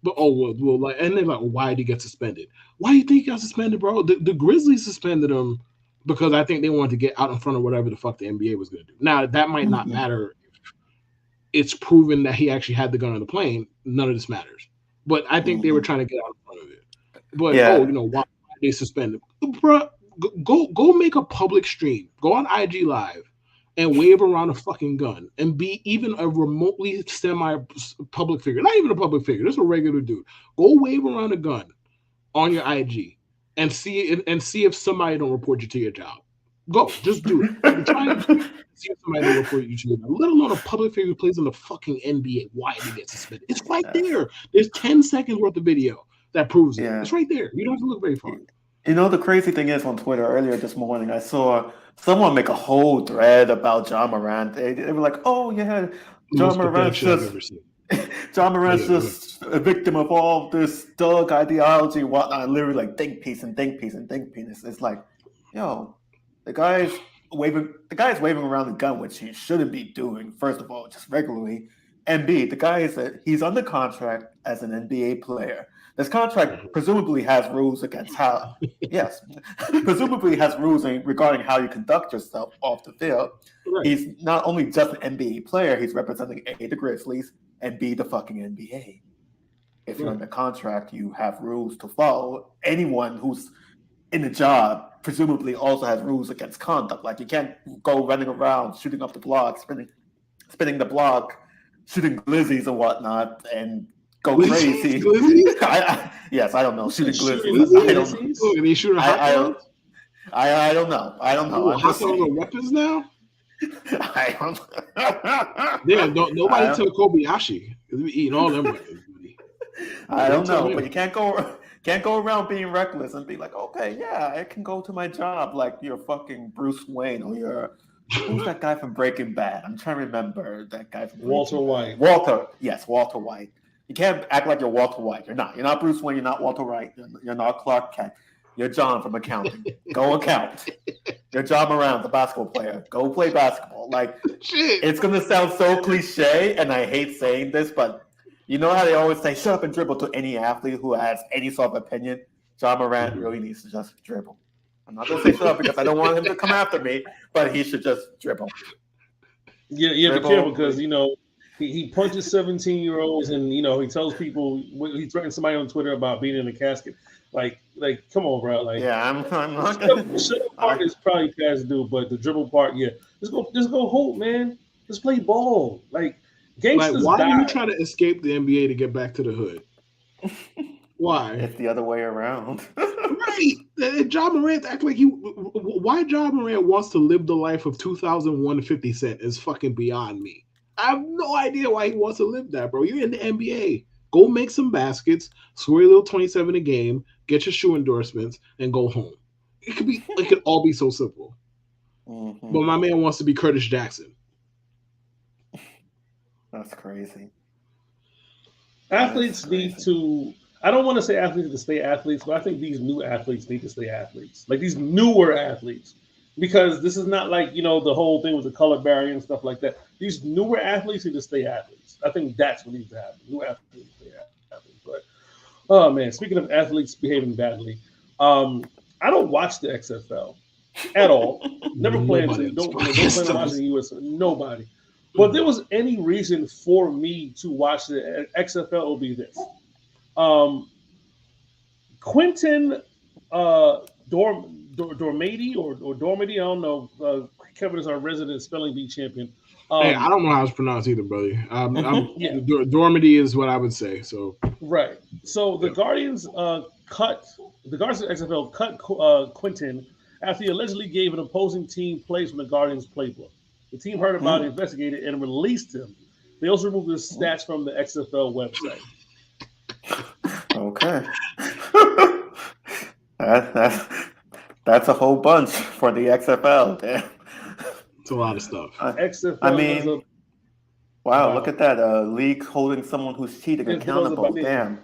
[SPEAKER 2] But like, and they're like, why did he get suspended? Why do you think he got suspended, bro? The Grizzlies suspended him because I think they wanted to get out in front of whatever the fuck the NBA was going to do. Now that might not matter. It's proven that he actually had the gun on the plane. None of this matters. But I think they were trying to get out in front of it. But why they suspended? Bro, go make a public stream. Go on IG Live and wave around a fucking gun and be even a remotely semi-public figure. Not even a public figure. Just a regular dude. Go wave around a gun on your IG and see if somebody don't report you to your job. Go, just do it. Try and see if somebody don't report you to your job. Let alone a public figure who plays in the fucking NBA. Why did he get suspended? It's right there. There's 10 seconds worth of video that proves it. It's right there. You don't have to look very far.
[SPEAKER 3] You know, the crazy thing is on Twitter earlier this morning, I saw someone make a whole thread about John Morant. They were like, oh, yeah, John Morant's just a victim of all this thug ideology and whatnot. Literally like think piece and think piece and think piece. It's like, yo, the guy's waving around the gun, which he shouldn't be doing, first of all, just regularly. And B, the guy he's under contract as an NBA player. This contract presumably has rules against presumably has rules regarding how you conduct yourself off the field. Right. He's not only just an NBA player, he's representing A, the Grizzlies, and B, the fucking NBA. If you're under contract, you have rules to follow. Anyone who's in the job presumably also has rules against conduct. Like you can't go running around shooting up the block, spinning the block, shooting glizzies and whatnot, and go crazy. Yes, I don't know. Shooting glizzies. I don't know.
[SPEAKER 2] Are they shooting hot dogs?
[SPEAKER 3] I don't know.
[SPEAKER 2] Hot dogs are weapons now?
[SPEAKER 3] I don't know.
[SPEAKER 2] Nobody tell Kobayashi. Because we eating all them weapons.
[SPEAKER 3] I don't know, but you can't go around being reckless and be like, okay, yeah, I can go to my job like you're fucking Bruce Wayne or who's that guy from Breaking Bad? I'm trying to remember that guy from
[SPEAKER 1] Walter White.
[SPEAKER 3] Walter White. You can't act like you're Walter White. You're not. You're not Bruce Wayne. You're not Walter White. You're not Clark Kent. You're John from accounting. Go account. You're John Morant, the basketball player. Go play basketball. Like, it's going to sound so cliche, and I hate saying this, but you know how they always say, shut up and dribble to any athlete who has any sort of opinion? John Morant really needs to just dribble. I'm not going to say shut because I don't want him to come after me, but he should just dribble.
[SPEAKER 1] Yeah, be careful because he punches 17-year-olds and he tells people he threatens somebody on Twitter about being in a casket. Like, come on, bro. Like,
[SPEAKER 3] yeah, I'm not gonna.
[SPEAKER 1] The shuttle part is probably past due, but the dribble part, yeah, just go hoop, man. Just play ball. Like, gangsters.
[SPEAKER 2] Like, why are you trying to escape the NBA to get back to the hood? Why?
[SPEAKER 3] It's the other way around.
[SPEAKER 2] Right. John Morant act like why John Morant wants to live the life of 2001 50 Cent is fucking beyond me. I have no idea why he wants to live that, bro. You're in the NBA. Go make some baskets, score a little 27 a game, get your shoe endorsements, and go home. It could all be so simple. Mm-hmm. But my man wants to be Curtis Jackson.
[SPEAKER 3] That's crazy.
[SPEAKER 1] Athletes need to. I don't want to say athletes need to stay athletes, but I think these new athletes need to stay athletes. Like these newer athletes. Because this is not like, the whole thing with the color barrier and stuff like that. These newer athletes need to stay athletes. I think that's what needs to happen. New athletes stay athletes. But, oh, man, speaking of athletes behaving badly, I don't watch the XFL at all. Never planned to. Don't plan on watching the US. Nobody. But if there was any reason for me to watch the XFL, it would be this. Quentin Dormady or Dormady, I don't know. Kevin is our resident spelling bee champion.
[SPEAKER 2] Hey, I don't know how it's pronounced either, brother. Dormady is what I would say. So
[SPEAKER 1] right. So the Guardians the XFL cut Quentin after he allegedly gave an opposing team plays from the Guardians playbook. The team heard about it, investigated, and released him. They also removed his stats from the XFL website.
[SPEAKER 3] Okay. That's a whole bunch for the XFL. Damn.
[SPEAKER 2] It's a lot of stuff.
[SPEAKER 1] XFL.
[SPEAKER 3] I mean, wow, look at that. League holding someone who's cheating accountable. Damn.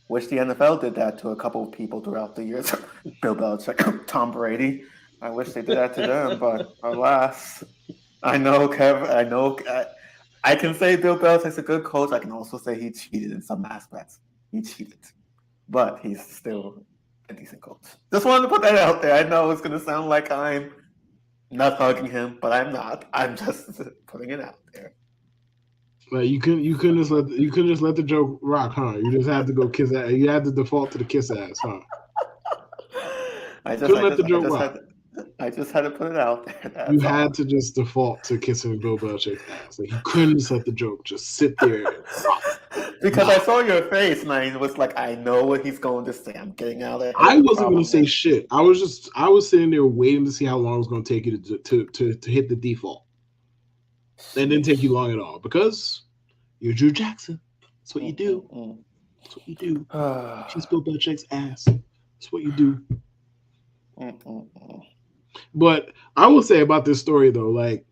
[SPEAKER 3] Wish the NFL did that to a couple of people throughout the years. Bill Belichick, Tom Brady. I wish they did that to them, but alas. I know, Kev. I can say Bill Belichick's a good coach. I can also say he cheated in some aspects. He cheated. But he's still a decent coach. Just wanted to put that out there. I know it's going to sound like I'm not hugging him, but I'm not. I'm just putting it out there.
[SPEAKER 2] Like you couldn't just let the joke rock, huh? You just had to go kiss ass. You had to default to the kiss ass, huh?
[SPEAKER 3] I just had to put it out there.
[SPEAKER 2] You had to just default to kissing Bill Belichick's ass. Like you couldn't just let the joke just sit there.
[SPEAKER 3] Because I saw your face and I was like, I know what he's going to say. I'm getting out of it.
[SPEAKER 2] I wasn't going to say shit. I was sitting there waiting to see how long it was going to take you to hit the default. And didn't take you long at all because you're Drew Jackson. That's what you do. That's what you do. She's Bill Belichick's ass. That's what you do. But I will say about this story though, like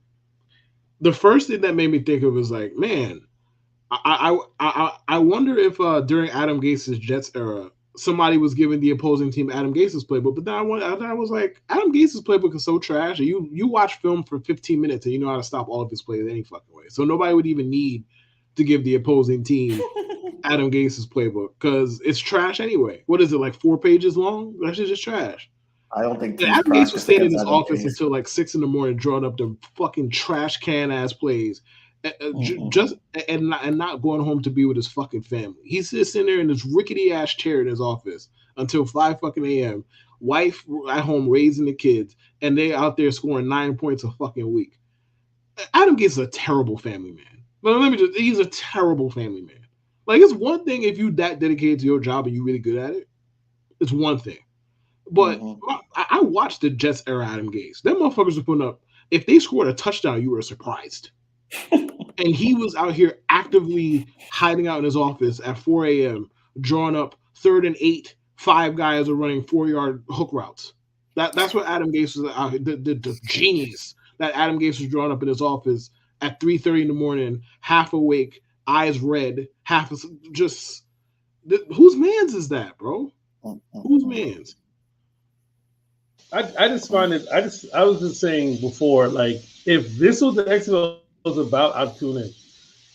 [SPEAKER 2] the first thing that made me think of was like, man, I wonder if during Adam Gase's Jets era, somebody was giving the opposing team Adam Gase's playbook. But then I was like, Adam Gase's playbook is so trash. You watch film for 15 minutes and you know how to stop all of his plays any fucking way. So nobody would even need to give the opposing team Adam Gase's playbook because it's trash anyway. What is it, like 4 pages long? That shit's just trash.
[SPEAKER 3] I don't think
[SPEAKER 2] Adam Gase was staying in his office until like 6 a.m. drawing up the fucking trash can ass plays. Just and not going home to be with his fucking family. He's sitting there in this rickety ass chair in his office until 5 fucking a.m. Wife at home raising the kids, and they out there scoring 9 points a fucking week. Adam Gase is a terrible family man. But he's a terrible family man. Like it's one thing if you that dedicated to your job and you really good at it. It's one thing. But I watched the Jets era Adam Gase. Them motherfuckers were putting up. If they scored a touchdown, you were surprised. And he was out here actively hiding out in his office at 4 a.m., drawing up 3rd and 8. 5 guys are running 4-yard hook routes. That's what Adam Gase was out here, the genius that Adam Gase was drawing up in his office at 3:30 in the morning, half awake, eyes red, just. Whose man's is that, bro? Whose man's?
[SPEAKER 1] I just find it. I was just saying before, like if this was the XFL was about, I'd tune in.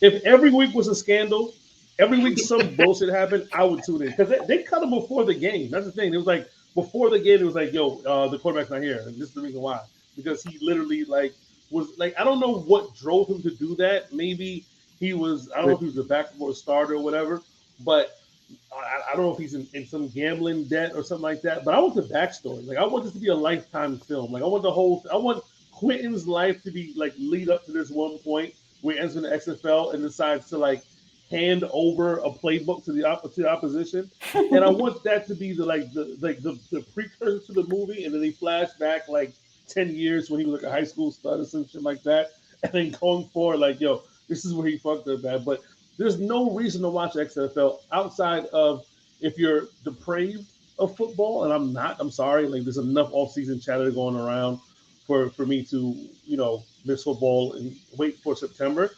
[SPEAKER 1] If every week was a scandal, Every week some bullshit happened, I would tune in because they cut him before the game. That's the thing. It was like before the game, it was like, yo, the quarterback's not here, and this is the reason why. Because he literally like was like, I don't know what drove him to do that. Maybe he was, I don't know if he was a backboard starter or whatever, but I don't know if he's in some gambling debt or something like that. But I want the backstory. Like I want this to be a lifetime film. Like I want Quentin's life to be like lead up to this one point where he ends in the XFL and decides to like hand over a playbook to the opposition, and I want that to be the precursor to the movie, and then they flash back like 10 years when he was like a high school stud or some shit like that, and then going forward like, yo, this is where he fucked up at. But there's no reason to watch XFL outside of if you're depraved of football, and I'm not. I'm sorry. Like there's enough off-season chatter going around for me to miss football and wait for September.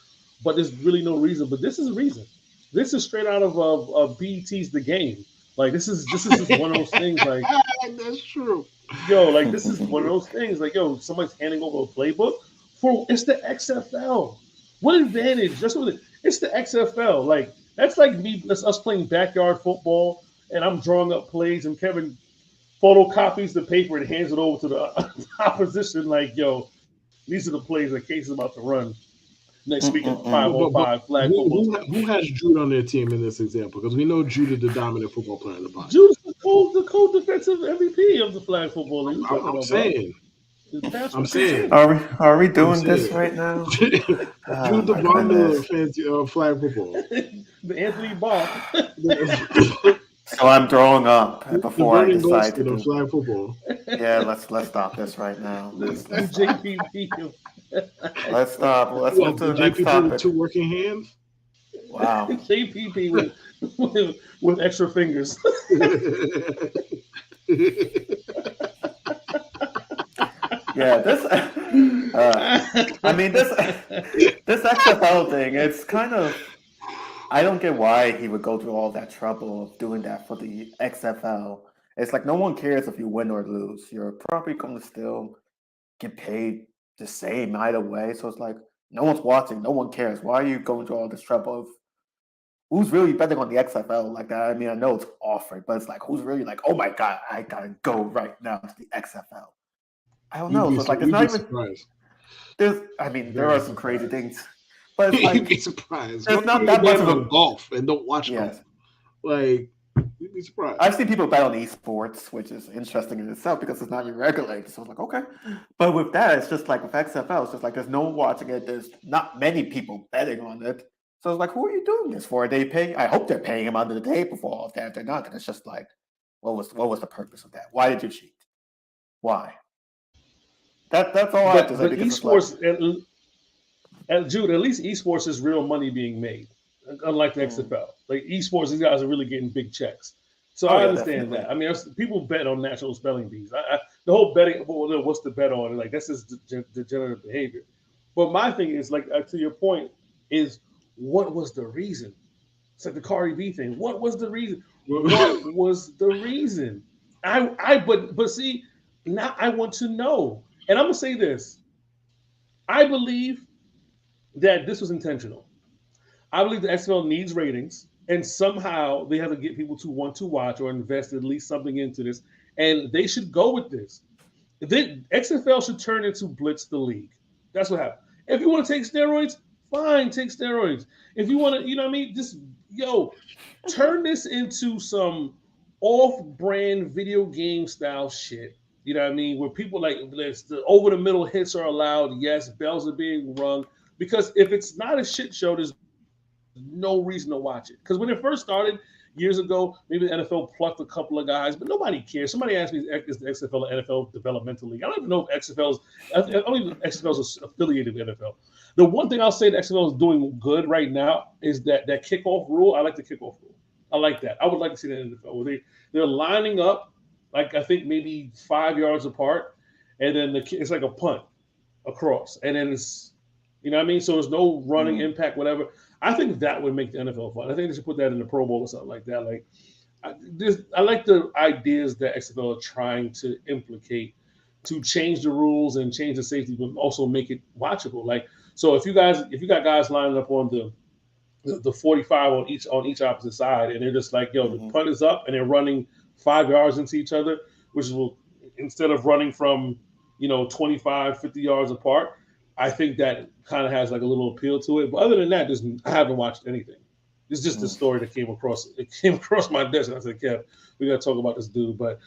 [SPEAKER 1] But there's really no reason. But this is a reason. This is straight out of BET's The Game. Like this is just one of those things. Like
[SPEAKER 2] that's true.
[SPEAKER 1] Yo, like this is one of those things. Like yo, somebody's handing over a playbook for it's the XFL. What advantage? That's what it's the XFL. Like that's like us playing backyard football, and I'm drawing up plays, and Kevin photocopies the paper and hands it over to the opposition. Like yo, these are the plays that Case is about to run next week at 505 flag football.
[SPEAKER 2] Who has Jude on their team in this example? Because we know Jude is the dominant football player in the box.
[SPEAKER 1] Jude is the co-defensive MVP of the flag football league.
[SPEAKER 2] I'm saying.
[SPEAKER 3] Are we doing this right now?
[SPEAKER 2] Jude the Von fancy flag football.
[SPEAKER 1] The Anthony Ball.
[SPEAKER 3] So I'm drawing up before I decide to do
[SPEAKER 2] flag football.
[SPEAKER 3] Yeah, let's stop this right now.
[SPEAKER 1] JPP.
[SPEAKER 3] Let's stop. Let's move to the next topic.
[SPEAKER 2] With 2 working hands.
[SPEAKER 3] Wow.
[SPEAKER 1] JPP with extra fingers.
[SPEAKER 3] Yeah, this XFL thing, it's kind of, I don't get why he would go through all that trouble of doing that for the XFL. It's like no one cares if you win or lose. You're probably going to still get paid the same either way. So it's like no one's watching, no one cares. Why are you going through all this trouble of who's really betting on the XFL like that? I mean, I know it's offered, but it's like who's really like, oh my God, I gotta go right now to the XFL. I don't know. So it's like it's not even surprised. There are some crazy things. But it's like
[SPEAKER 2] you'd be surprised.
[SPEAKER 3] There's not that much of a
[SPEAKER 2] golf and don't watch golf. Like you'd be surprised.
[SPEAKER 3] I've seen people bet on esports, which is interesting in itself because it's not even regulated. So it's like, okay. But with that, it's just like with XFL, it's just like there's no one watching it. There's not many people betting on it. So it's like, who are you doing this for? Are they paying? I hope they're paying him under the table for all of that. If they're not, then it's just like, what was the purpose of that? Why did you cheat? Why? That's all I have to say.
[SPEAKER 1] But esports, and Jude, at least esports is real money being made, unlike the XFL. Like esports, these guys are really getting big checks. So I understand that. I mean, people bet on national spelling bees. The whole betting, what's the bet on? Like that's just degenerative behavior. But my thing is, like to your point, is what was the reason? It's like the Cardi B thing. What was the reason? What was the reason? But see, now I want to know. And I'm gonna say this. I believe that this was intentional. I believe the XFL needs ratings, and somehow they have to get people to want to watch or invest at least something into this. And they should go with this. XFL should turn into Blitz the League. That's what happened. If you want to take steroids, fine, take steroids. If you want to, just turn this into some off-brand video game style shit. You know what I mean? Where people the over the middle hits are allowed. Yes, bells are being rung. Because if it's not a shit show, there's no reason to watch it. Because when it first started years ago, maybe the NFL plucked a couple of guys, but nobody cares. Somebody asked me, is the XFL an NFL developmental league? I don't even know if XFL is affiliated with NFL. The one thing I'll say the XFL is doing good right now is that kickoff rule. I like the kickoff rule. I like that. I would like to see that in the NFL where they're lining up. Like I think maybe 5 yards apart, and then it's like a punt across, and then it's, you know what I mean? So there's no running impact, whatever. I think that would make the NFL fun. I think they should put that in the Pro Bowl or something like that. Like, I like the ideas that XFL are trying to implicate to change the rules and change the safety, but also make it watchable. Like, so if you got guys lining up on the the 45 on each opposite side, and they're just like, yo, the
[SPEAKER 3] Mhm.
[SPEAKER 1] punt is up, and they're running 5 yards into each other, which will instead of running from 25, 50 yards apart. I think that kind of has like a little appeal to it. But other than that, I haven't watched anything. It's just the
[SPEAKER 3] Mm.
[SPEAKER 1] story that came across. It came across my desk, and I said, "Kev, we got to talk about this dude." But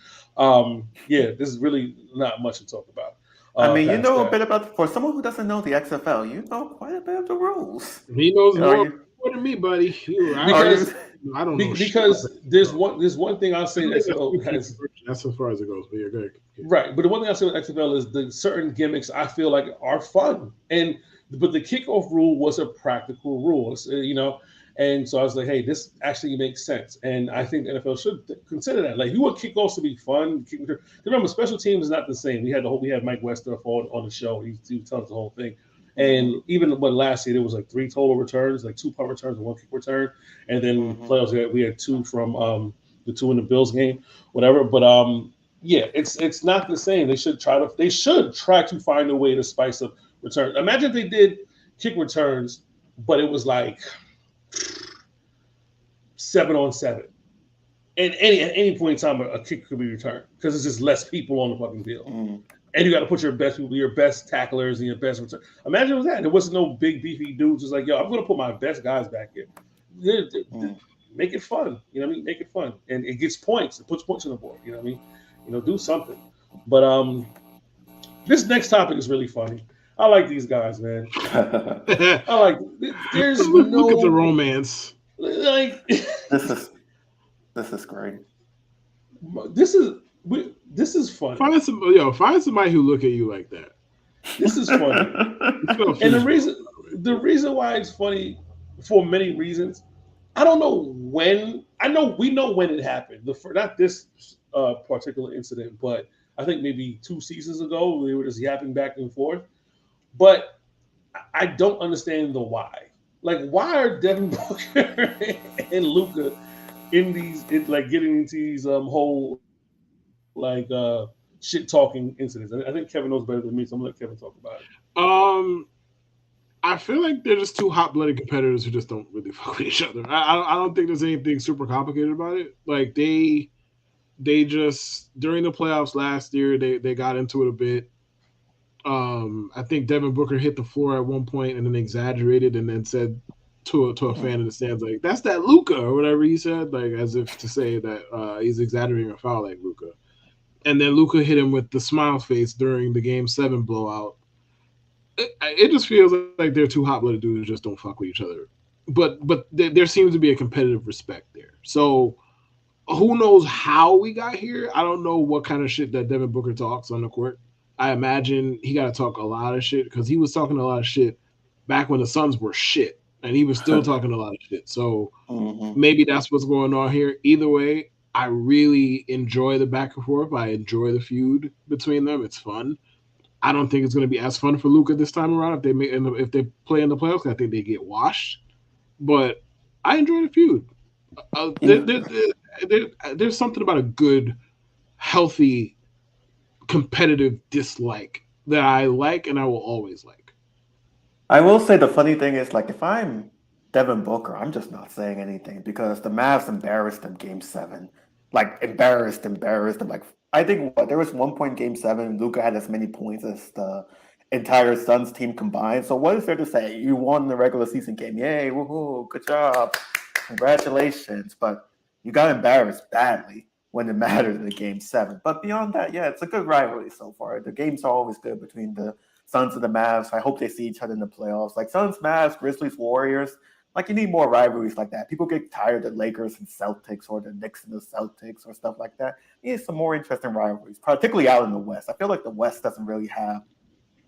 [SPEAKER 1] yeah, this is really not much to talk about.
[SPEAKER 3] I mean, you
[SPEAKER 1] Past
[SPEAKER 3] know a
[SPEAKER 1] that,
[SPEAKER 3] bit about, for someone who doesn't know the XFL, you know quite a bit of the rules.
[SPEAKER 2] He knows
[SPEAKER 3] Are
[SPEAKER 2] more
[SPEAKER 3] you?
[SPEAKER 2] than me, buddy.
[SPEAKER 3] Are you?
[SPEAKER 1] because
[SPEAKER 2] I don't know shit.
[SPEAKER 1] because there's one thing I'll say
[SPEAKER 2] I
[SPEAKER 1] that
[SPEAKER 2] think that's
[SPEAKER 1] XFL has.
[SPEAKER 2] that's as far as it goes. But yeah, go ahead.
[SPEAKER 1] Right, but the one thing I say with XFL is the certain gimmicks I feel like are fun, but the kickoff rule was a practical rule, and so I was like, hey, this actually makes sense, and I think the NFL should consider that. Like, you want kickoffs to be fun. Remember, special teams is not the same. We had Mike Weststuff on the show. He tells the whole thing, and even when last year there was like 3 total returns, like 2 punt returns and 1 kick return, and then
[SPEAKER 3] Mhm.
[SPEAKER 1] playoffs we had 2 from the 2 in the Bills game, whatever, but yeah, it's not the same. They should try to find a way to spice up returns. Imagine if they did kick returns, but it was like 7-on-7. And at any point in time, a kick could be returned because it's just less people on the fucking field.
[SPEAKER 3] Mm.
[SPEAKER 1] And you got to put your best people, your best tacklers, and your best return. Imagine it was that. There wasn't no big beefy dudes just like, yo, I'm going to put my best guys back here. Make it fun. You know what I mean? Make it fun. And it gets points. It puts points on the board. You know what I mean? Do something. But this next topic is really funny. I like these guys, man. I like. There's
[SPEAKER 2] look at the romance.
[SPEAKER 1] Like
[SPEAKER 3] this is great.
[SPEAKER 1] This is funny.
[SPEAKER 2] Find somebody who look at you like that.
[SPEAKER 1] This is funny. And the reason why it's funny for many reasons. I don't know when. We know when it happened. Not this particular incident, but I think maybe 2 seasons ago they were just yapping back and forth. But I don't understand the why. Like, why are Devin Booker and Luka getting into these whole shit talking incidents? I think Kevin knows better than me, so I'm gonna let Kevin talk about it.
[SPEAKER 2] I feel like they're just 2 hot-blooded competitors who just don't really fuck with each other. I don't think there's anything super complicated about it. Like, they just, during the playoffs last year, they got into it a bit. I think Devin Booker hit the floor at one point and then exaggerated and then said to a fan in the stands, like, that's that Luka or whatever he said, like, as if to say that he's exaggerating a foul like Luka. And then Luka hit him with the smile face during the Game 7 blowout. It just feels like they're 2 hot-blooded dudes who just don't fuck with each other. But there seems to be a competitive respect there. So who knows how we got here? I don't know what kind of shit that Devin Booker talks on the court. I imagine he got to talk a lot of shit because he was talking a lot of shit back when the Suns were shit, and he was still talking a lot of shit. So maybe that's what's going on here. Either way, I really enjoy the back and forth. I enjoy the feud between them. It's fun. I don't think it's going to be as fun for Luka this time around if they play in the playoffs. I think they get washed, but I enjoy the feud. There's something about a good, healthy, competitive dislike that I like and I will always like.
[SPEAKER 3] I will say the funny thing is, like, if I'm Devin Booker, I'm just not saying anything because the Mavs embarrassed them Game 7. Like, embarrassed them. Like, I think there was 1 point in Game 7. Luka had as many points as the entire Suns team combined. So what is there to say? You won the regular season game. Yay, woohoo, good job. Congratulations. But you got embarrassed badly when it mattered in the Game 7. But beyond that, yeah, it's a good rivalry so far. The games are always good between the Suns and the Mavs. I hope they see each other in the playoffs. Like Suns, Mavs, Grizzlies, Warriors. Like, you need more rivalries like that. People get tired of the Lakers and Celtics or the Knicks and the Celtics or stuff like that. You need some more interesting rivalries, particularly out in the West. I feel like the West doesn't really have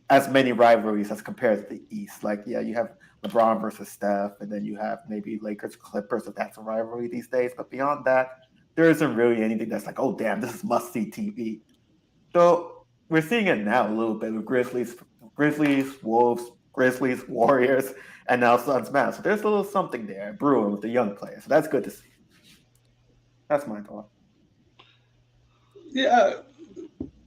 [SPEAKER 3] as many rivalries as compared to the East. Like, yeah, you have LeBron versus Steph, and then you have maybe Lakers, Clippers, if that's a rivalry these days. But beyond that, there isn't really anything that's like, oh, damn, this is must-see TV. So we're seeing it now a little bit with Grizzlies, Wolves, Grizzlies, Warriors, and now Suns, Mavs. So there's a little something there brewing with the young players. So that's good to see. That's my thought.
[SPEAKER 1] Yeah,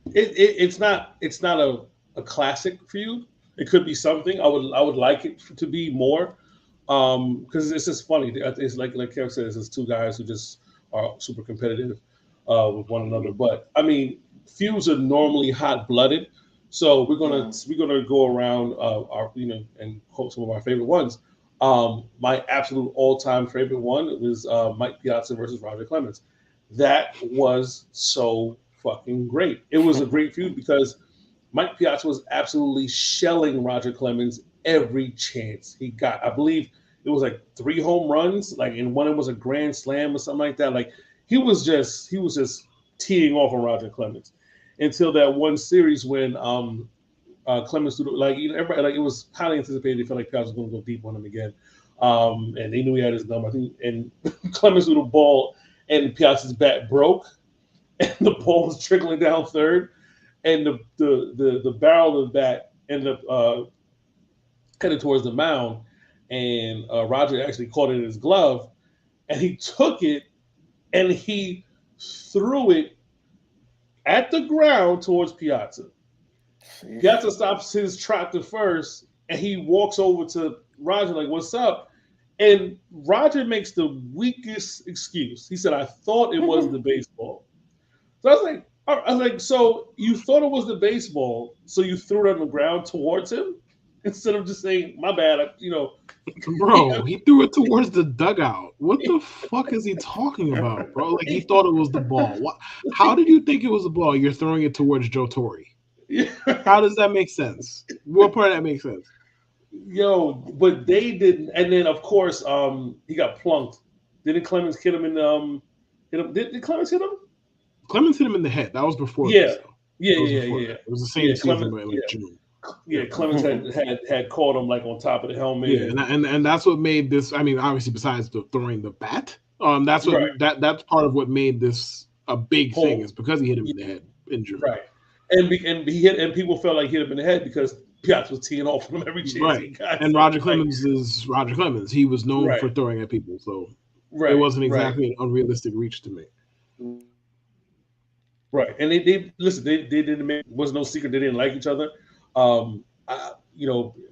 [SPEAKER 1] it's not a classic feud. It could be something. I would like it to be more. Because it's just funny. It's like Kev says, it's two guys who just are super competitive with one another. But I mean, feuds are normally hot blooded, so we're gonna go around our and quote some of our favorite ones. My absolute all time favorite one was Mike Piazza versus Roger Clemens. That was so fucking great. It was a great feud because Mike Piazza was absolutely shelling Roger Clemens every chance he got. I believe it was like 3 home runs, like, and one of them was a grand slam or something like that. Like he was just teeing off on Roger Clemens until that one series when Clemens threw everybody, like, it was highly anticipated. They felt like Piazza was going to go deep on him again, and they knew he had his number. I think, and Clemens threw the ball, and Piazza's bat broke, and the ball was trickling down third, and the barrel of the bat ended up headed towards the mound, and Roger actually caught it in his glove, and he took it and he threw it at the ground towards Piazza. Piazza stops his trot to first, and he walks over to Roger like, "What's up?" And Roger makes the weakest excuse. He said, "I thought it was the baseball." So I was like, "So you thought it was the baseball, so you threw it on the ground towards him instead of just saying, 'My bad,'
[SPEAKER 2] Bro, he threw it towards the dugout. What the fuck is he talking about, bro? Like, he thought it was the ball. What? How did you think it was the ball? You're throwing it towards Joe Torre. How does that make sense? What part of that makes sense?
[SPEAKER 1] Yo, but they didn't. And then, of course, he got plunked. Didn't Clemens hit him in hit him? Did Clemens hit him?
[SPEAKER 2] Clemens hit him in the head. That was before
[SPEAKER 1] Yeah.
[SPEAKER 2] this, though.
[SPEAKER 1] Yeah.
[SPEAKER 2] It was the same season, but like June.
[SPEAKER 1] Yeah, Clemens had caught him like on top of the helmet.
[SPEAKER 2] Yeah, and that's what made this. I mean, obviously, besides the throwing the bat, that's what that's part of what made this a big thing, is because he hit him in the head in June.
[SPEAKER 1] Right, and he hit, and people felt like he hit him in the head because Piazza was teeing off on him every chance he got.
[SPEAKER 2] And Roger Clemens is Roger Clemens. He was known for throwing at people, so it wasn't exactly an unrealistic reach to make.
[SPEAKER 1] Right, and they listen. They didn't make. Was no secret they didn't like each other.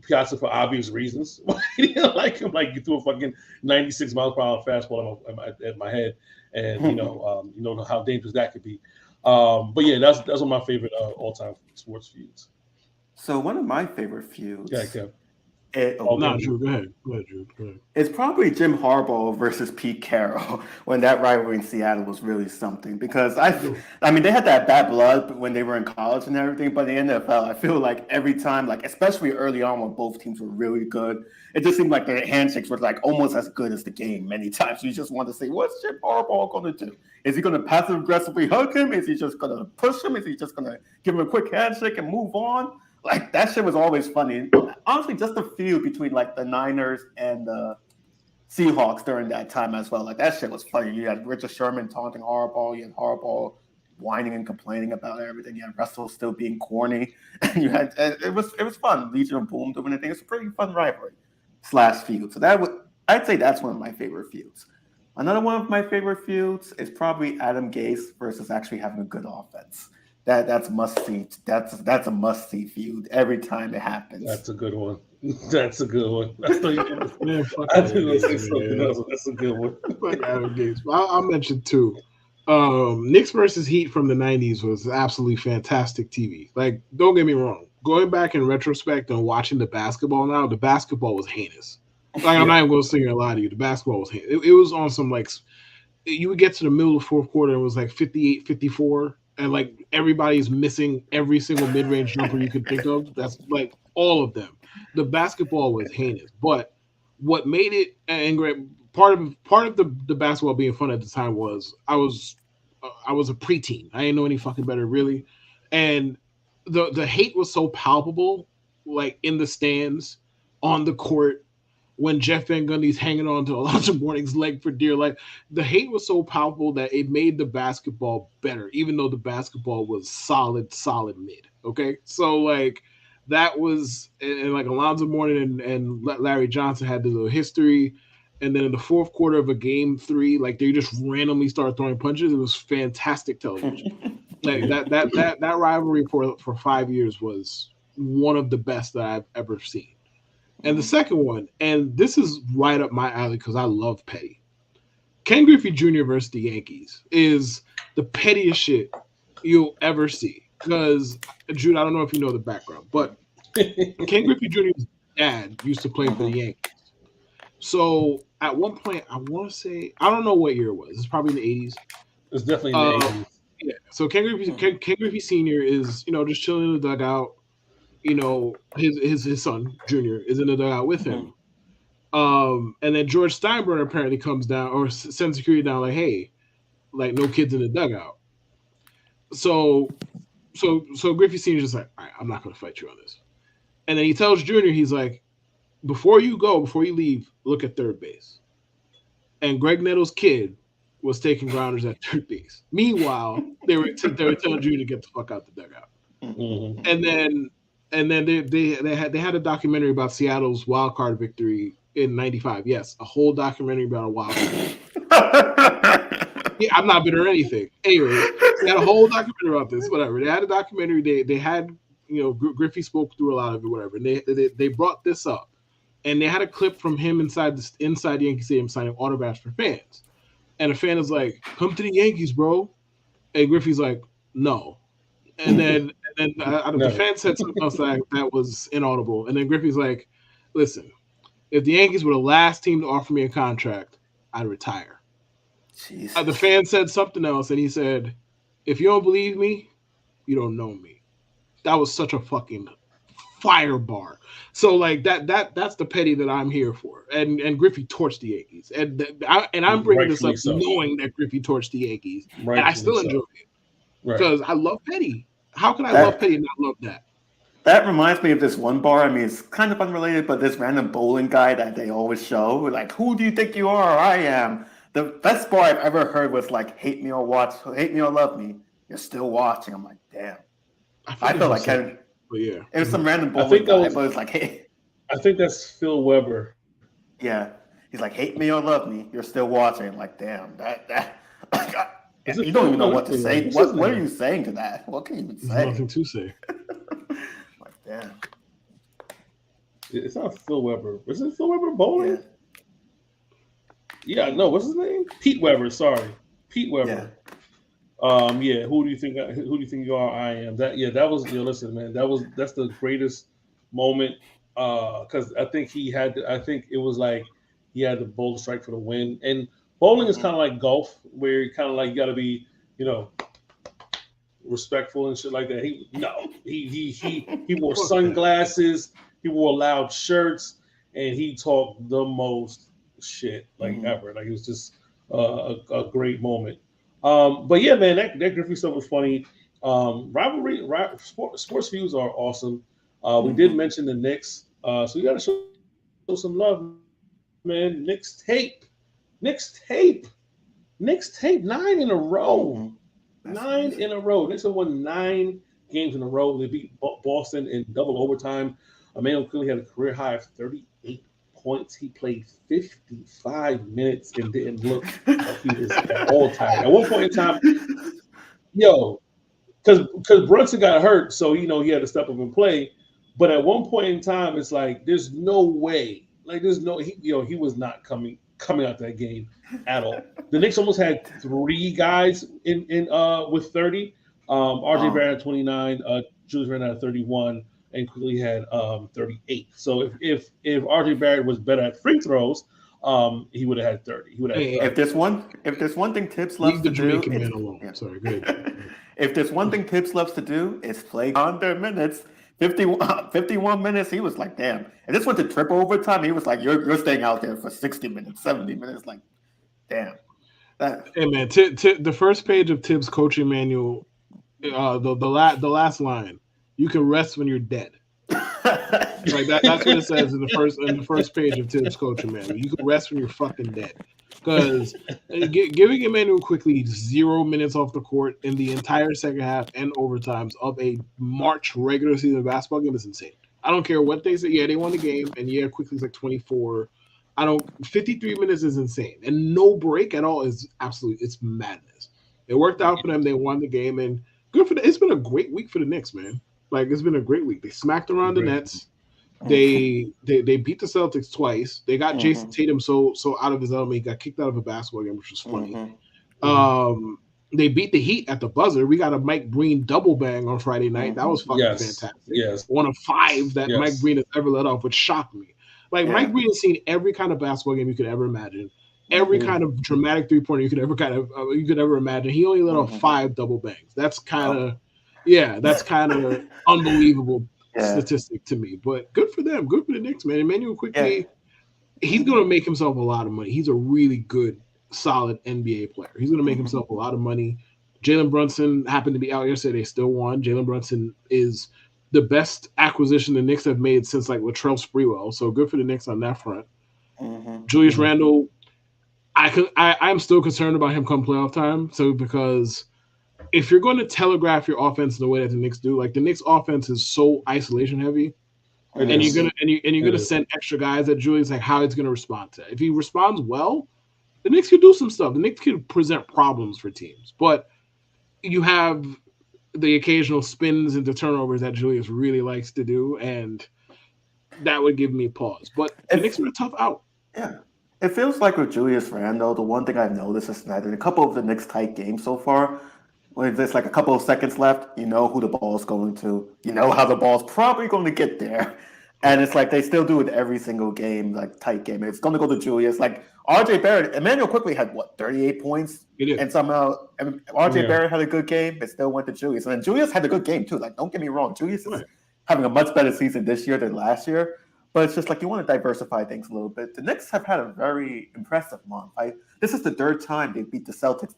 [SPEAKER 1] Piazza for obvious reasons. He didn't like him. Like, you threw a fucking 96 miles per hour fastball at my head, and you know how dangerous that could be. But yeah, that's one of my favorite all time sports feuds.
[SPEAKER 3] So one of my favorite feuds.
[SPEAKER 1] Yeah, Kev.
[SPEAKER 2] Drew, go ahead. Go ahead.
[SPEAKER 3] It's probably Jim Harbaugh versus Pete Carroll when that rivalry in Seattle was really something. Because I mean, they had that bad blood when they were in college and everything, but in the NFL, I feel like every time, like especially early on when both teams were really good, it just seemed like their handshakes were like almost as good as the game. Many times you just want to say, "What's Jim Harbaugh going to do? Is he going to passive aggressively hug him? Is he just going to push him? Is he just going to give him a quick handshake and move on?" Like, that shit was always funny. Honestly, just the feud between like the Niners and the Seahawks during that time as well. Like, that shit was funny. You had Richard Sherman taunting Harbaugh. You had Harbaugh whining and complaining about everything. You had Russell still being corny. And you had it was fun. Legion of Boom doing anything. It's a pretty fun rivalry / feud. So I'd say that's one of my favorite feuds. Another one of my favorite feuds is probably Adam Gase versus actually having a good offense. That's must see. That's a must see feud every time it happens.
[SPEAKER 1] That's a good one. That's a good one. I thought you were say something else. That's a good one.
[SPEAKER 2] Fuck Adam Gase. I'll mention two. Knicks versus Heat from the 90s was absolutely fantastic TV. Like, don't get me wrong. Going back in retrospect and watching the basketball now, the basketball was heinous. Like, I'm not even going to sit here and lie to you. The basketball was heinous. It was on some, like, you would get to the middle of the fourth quarter and it was like 58-54. And like everybody's missing every single mid-range jumper you could think of. That's like all of them. The basketball was heinous, but what made it and part of the basketball being fun at the time was I was a preteen. I didn't know any fucking better really, and the hate was so palpable, like in the stands, on the court. When Jeff Van Gundy's hanging on to Alonzo Mourning's leg for dear life, the hate was so palpable that it made the basketball better, even though the basketball was solid mid. Okay, so like that was, and like Alonzo Mourning and Larry Johnson had the little history, and then in the fourth quarter of a game 3, like they just randomly started throwing punches. It was fantastic television. Like that rivalry for 5 years was one of the best that I've ever seen. And the second one, and this is right up my alley because I love petty. Ken Griffey Jr. versus the Yankees is the pettiest shit you'll ever see. Because, Jude, I don't know if you know the background, but Ken Griffey Jr.'s dad used to play for the Yankees. So at one point, I want to say, I don't know what year it was. It's probably in the 80s.
[SPEAKER 1] It's definitely in the 80s.
[SPEAKER 2] Yeah. So Ken Griffey Sr. is, just chilling in the dugout. His son, Junior, is in the dugout with him. And then George Steinbrenner apparently comes down or sends security down like, hey, like no kids in the dugout. So Griffey Sr. is just like, all right, I'm not going to fight you on this. And then he tells Junior, he's like, before you leave, look at third base. And Greg Nettles' kid was taking grounders at third base. Meanwhile, they were telling Junior to get the fuck out the dugout.
[SPEAKER 1] Mm-hmm.
[SPEAKER 2] And then they had a documentary about Seattle's wild card victory in '95. Yes, a whole documentary about a wild card. Yeah, I'm not bitter or anything. Anyway, they had a whole documentary about this. Whatever. They had a documentary. They had Griffey spoke through a lot of it. Whatever. And they brought this up, and they had a clip from him inside Yankee Stadium signing autographs for fans. And a fan is like, "Come to the Yankees, bro." And Griffey's like, "No." And then the fan said something else that was inaudible. And then Griffey's like, "Listen, if the Yankees were the last team to offer me a contract, I'd retire." The fan said something else, and he said, "If you don't believe me, you don't know me." That was such a fucking fire bar. So like that's the petty that I'm here for. And Griffey torched the Yankees, and I'm bringing this up knowing that Griffey torched the Yankees, and I still enjoy it because I love petty. How can I love petty and not love that?
[SPEAKER 3] That reminds me of this one bar. I mean, it's kind of unrelated, but this random bowling guy that they always show, like, who do you think you are? I am. The best bar I've ever heard was like, hate me or love me. You're still watching. I'm like, damn. I feel like it was some random bowling guy, but it's like, hey.
[SPEAKER 1] I think that's Phil Weber.
[SPEAKER 3] Yeah. He's like, hate me or love me. You're still watching. I'm like, damn. You don't even know what to say. What are you saying to that? What can you even say?
[SPEAKER 2] There's nothing to say.
[SPEAKER 3] Like, damn.
[SPEAKER 1] It's not Phil Weber. Is it Phil Weber bowling? Yeah, no. What's his name? Pete Weber. Sorry, Pete Weber. Yeah. Who do you think you are? I am. That was. Listen, man. That's the greatest moment. Because I think it was like he had the bowl strike for the win. And bowling is kind of like golf, where you kind of like you got to be, respectful and shit like that. He wore sunglasses. He wore loud shirts, and he talked the most shit ever. Like it was just a great moment. But yeah, man, that Griffey stuff was funny. Sports views are awesome. We did mention the Knicks, so we got to show some love, man. Knicks tape, 9 in a row. 9 in a row. Knicks have won 9 games in a row. They beat Boston in double overtime. Emmanuel Quigley had a career high of 38 points. He played 55 minutes and didn't look like he was at all tired. At one point in time, because Brunson got hurt, so he had to step up and play. But at one point in time, it's like there's no way. Like he was not coming out that game at all. The Knicks almost had 3 guys in with 30. RJ Barrett had 29, Julius Randle had 31, and Quigley had 38. So if RJ Barrett was better at free throws, he would have had 30. He would have.
[SPEAKER 3] If there's one thing Tibbs loves to do, if there's one thing Tibbs loves to do, it's play under minutes. 51 minutes, he was like, damn. And this went to triple overtime. He was like, you're staying out there for 60 minutes, 70 minutes. Like, damn.
[SPEAKER 2] Hey, man, the first page of Tibbs' coaching manual, the last line, you can rest when you're dead. Like that's what it says in the first page of Tibbs' coaching manual. You can rest when you're fucking dead. Because giving Emmanuel Quigley 0 minutes off the court in the entire second half and overtimes of a March regular season basketball game is insane. I don't care what they say. Yeah, they won the game, and Quigley's like 24. 53 minutes is insane, and no break at all is it's madness. It worked out for them. They won the game, and good for them. It's been a great week for the Knicks, man. Like it's been a great week. They smacked around the Nets. They beat the Celtics twice. They got Jason
[SPEAKER 3] Mhm.
[SPEAKER 2] Tatum so out of his element. He got kicked out of a basketball game, which was funny.
[SPEAKER 3] Mhm.
[SPEAKER 2] They beat the Heat at the buzzer. We got a Mike Breen double bang on Friday night. That was fucking
[SPEAKER 1] Yes.
[SPEAKER 2] fantastic.
[SPEAKER 1] Yes.
[SPEAKER 2] One of 5 that
[SPEAKER 1] Yes.
[SPEAKER 2] Mike Breen has ever let off, which shocked me. Like
[SPEAKER 3] Yeah.
[SPEAKER 2] Mike Breen has seen every kind of basketball game you could ever imagine, every kind of dramatic 3-pointer you could ever imagine. He only let off 5 double bangs. That's kind of unbelievable statistic to me. But good for them. Good for the Knicks, man. Emmanuel Quickly, he's going to make himself a lot of money. He's a really good, solid NBA player. He's going to make himself a lot of money. Jalen Brunson happened to be out yesterday. They still won. Jalen Brunson is the best acquisition the Knicks have made since like Latrell Sprewell. So good for the Knicks on that front. Julius Randle, I'm still concerned about him come playoff time. So because if you're going to telegraph your offense in the way that the Knicks do, like the Knicks offense is so isolation heavy. And you're gonna send extra guys at Julius, like how he's gonna respond to it. If he responds well, the Knicks could do some stuff. The Knicks could present problems for teams, but you have the occasional spins into turnovers that Julius really likes to do, and that would give me pause. But the Knicks are a tough out.
[SPEAKER 3] Yeah. It feels like with Julius Randle, the one thing I've noticed is that in a couple of the Knicks tight games so far, when there's like a couple of seconds left, you know who the ball's going to. You know how the ball's probably going to get there. And it's like they still do it every single game, like tight game. It's going to go to Julius. Like RJ Barrett, Emmanuel Quickly had 38 points? And somehow RJ Barrett had a good game, but still went to Julius. And then Julius had a good game too. Like, don't get me wrong. Julius is having a much better season this year than last year. But it's just like you want to diversify things a little bit. The Knicks have had a very impressive month. This is the 3rd time they beat the Celtics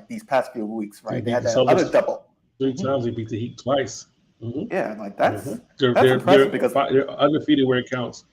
[SPEAKER 3] these past few weeks, right? They had that other double.
[SPEAKER 1] 3 times they beat the Heat twice.
[SPEAKER 3] Yeah, like that's
[SPEAKER 1] impressive
[SPEAKER 3] because
[SPEAKER 1] they're undefeated where it counts.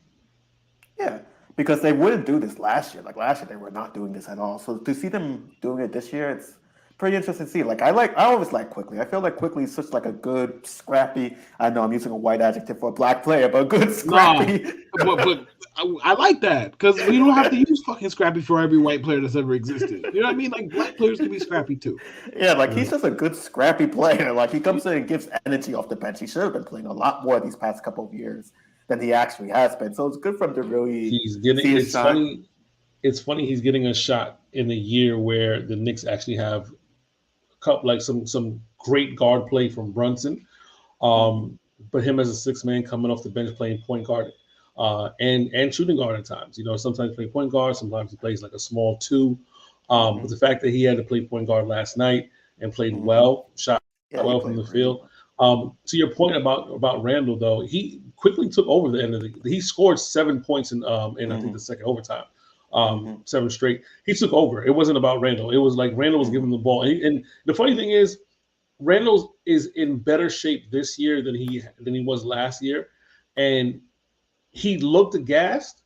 [SPEAKER 3] Yeah, because they wouldn't do this last year. Like last year, they were not doing this at all. So to see them doing it this year, it's pretty interesting to see. I always like Quickly. I feel like Quickly is such like a good, scrappy. I know I'm using a white adjective for a black player, but a good scrappy.
[SPEAKER 2] But I like that because we don't have to use fucking scrappy for every white player that's ever existed. You know what I mean? Like black players can be scrappy too.
[SPEAKER 3] Yeah, like he's just a good scrappy player. Like he comes in and gives energy off the bench. He should have been playing a lot more these past couple of years than he actually has been. So it's good for him to really.
[SPEAKER 1] It's funny he's getting a shot in a year where the Knicks actually have some great guard play from Brunson, but him as a 6th man coming off the bench playing point guard and shooting guard at times. You know, sometimes he plays point guard, sometimes he plays like a small 2. But the fact that he had to play point guard last night and played well, shot well from the field. To your point about Randle, though, he quickly took over the end of he scored 7 points in I think the second overtime. 7 straight. He took over. It wasn't about Randle. It was like Randle was giving the ball. And the funny thing is, Randle is in better shape this year than he was last year, and he looked aghast.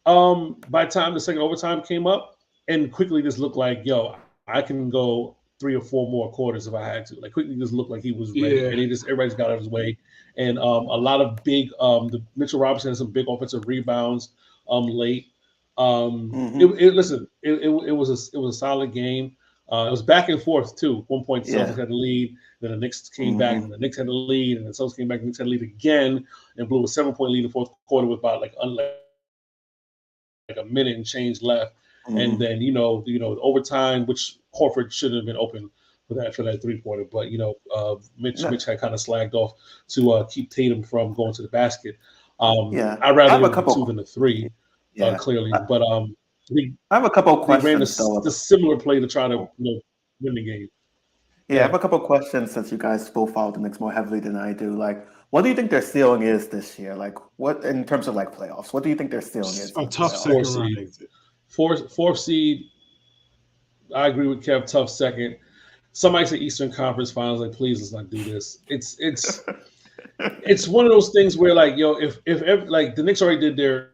[SPEAKER 1] By the time the second overtime came up, and Quickly just looked like, yo, I can go 3 or 4 more quarters if I had to. Like Quickly just looked like he was ready, and everybody just got out of his way. And a lot of big. The Mitchell Robinson had some big offensive rebounds late. It was a solid game. It was back and forth too. At one point, the Celtics had the lead, then the Knicks came back, and the Knicks had the lead, and the Celtics came back, and the Knicks had the lead again, and blew a 7-point lead in the fourth quarter with about like a minute and change left, and then overtime, which Horford shouldn't have been open for that 3-pointer, but Mitch had kind of slagged off to keep Tatum from going to the basket. I'd rather have a 2 than a 3. Clearly, but I
[SPEAKER 3] have a couple of questions.
[SPEAKER 1] They ran the similar play to try to win the game.
[SPEAKER 3] I have a couple of questions since you guys both follow the Knicks more heavily than I do. Like, what do you think their ceiling is this year? Like, what in terms of like playoffs? What do you think their ceiling is?
[SPEAKER 2] A tough second round.
[SPEAKER 1] Fourth seed. I agree with Kev. Tough second. Somebody say Eastern Conference Finals. Like, please let's not do this. It's one of those things where like, yo, if like the Knicks already did their.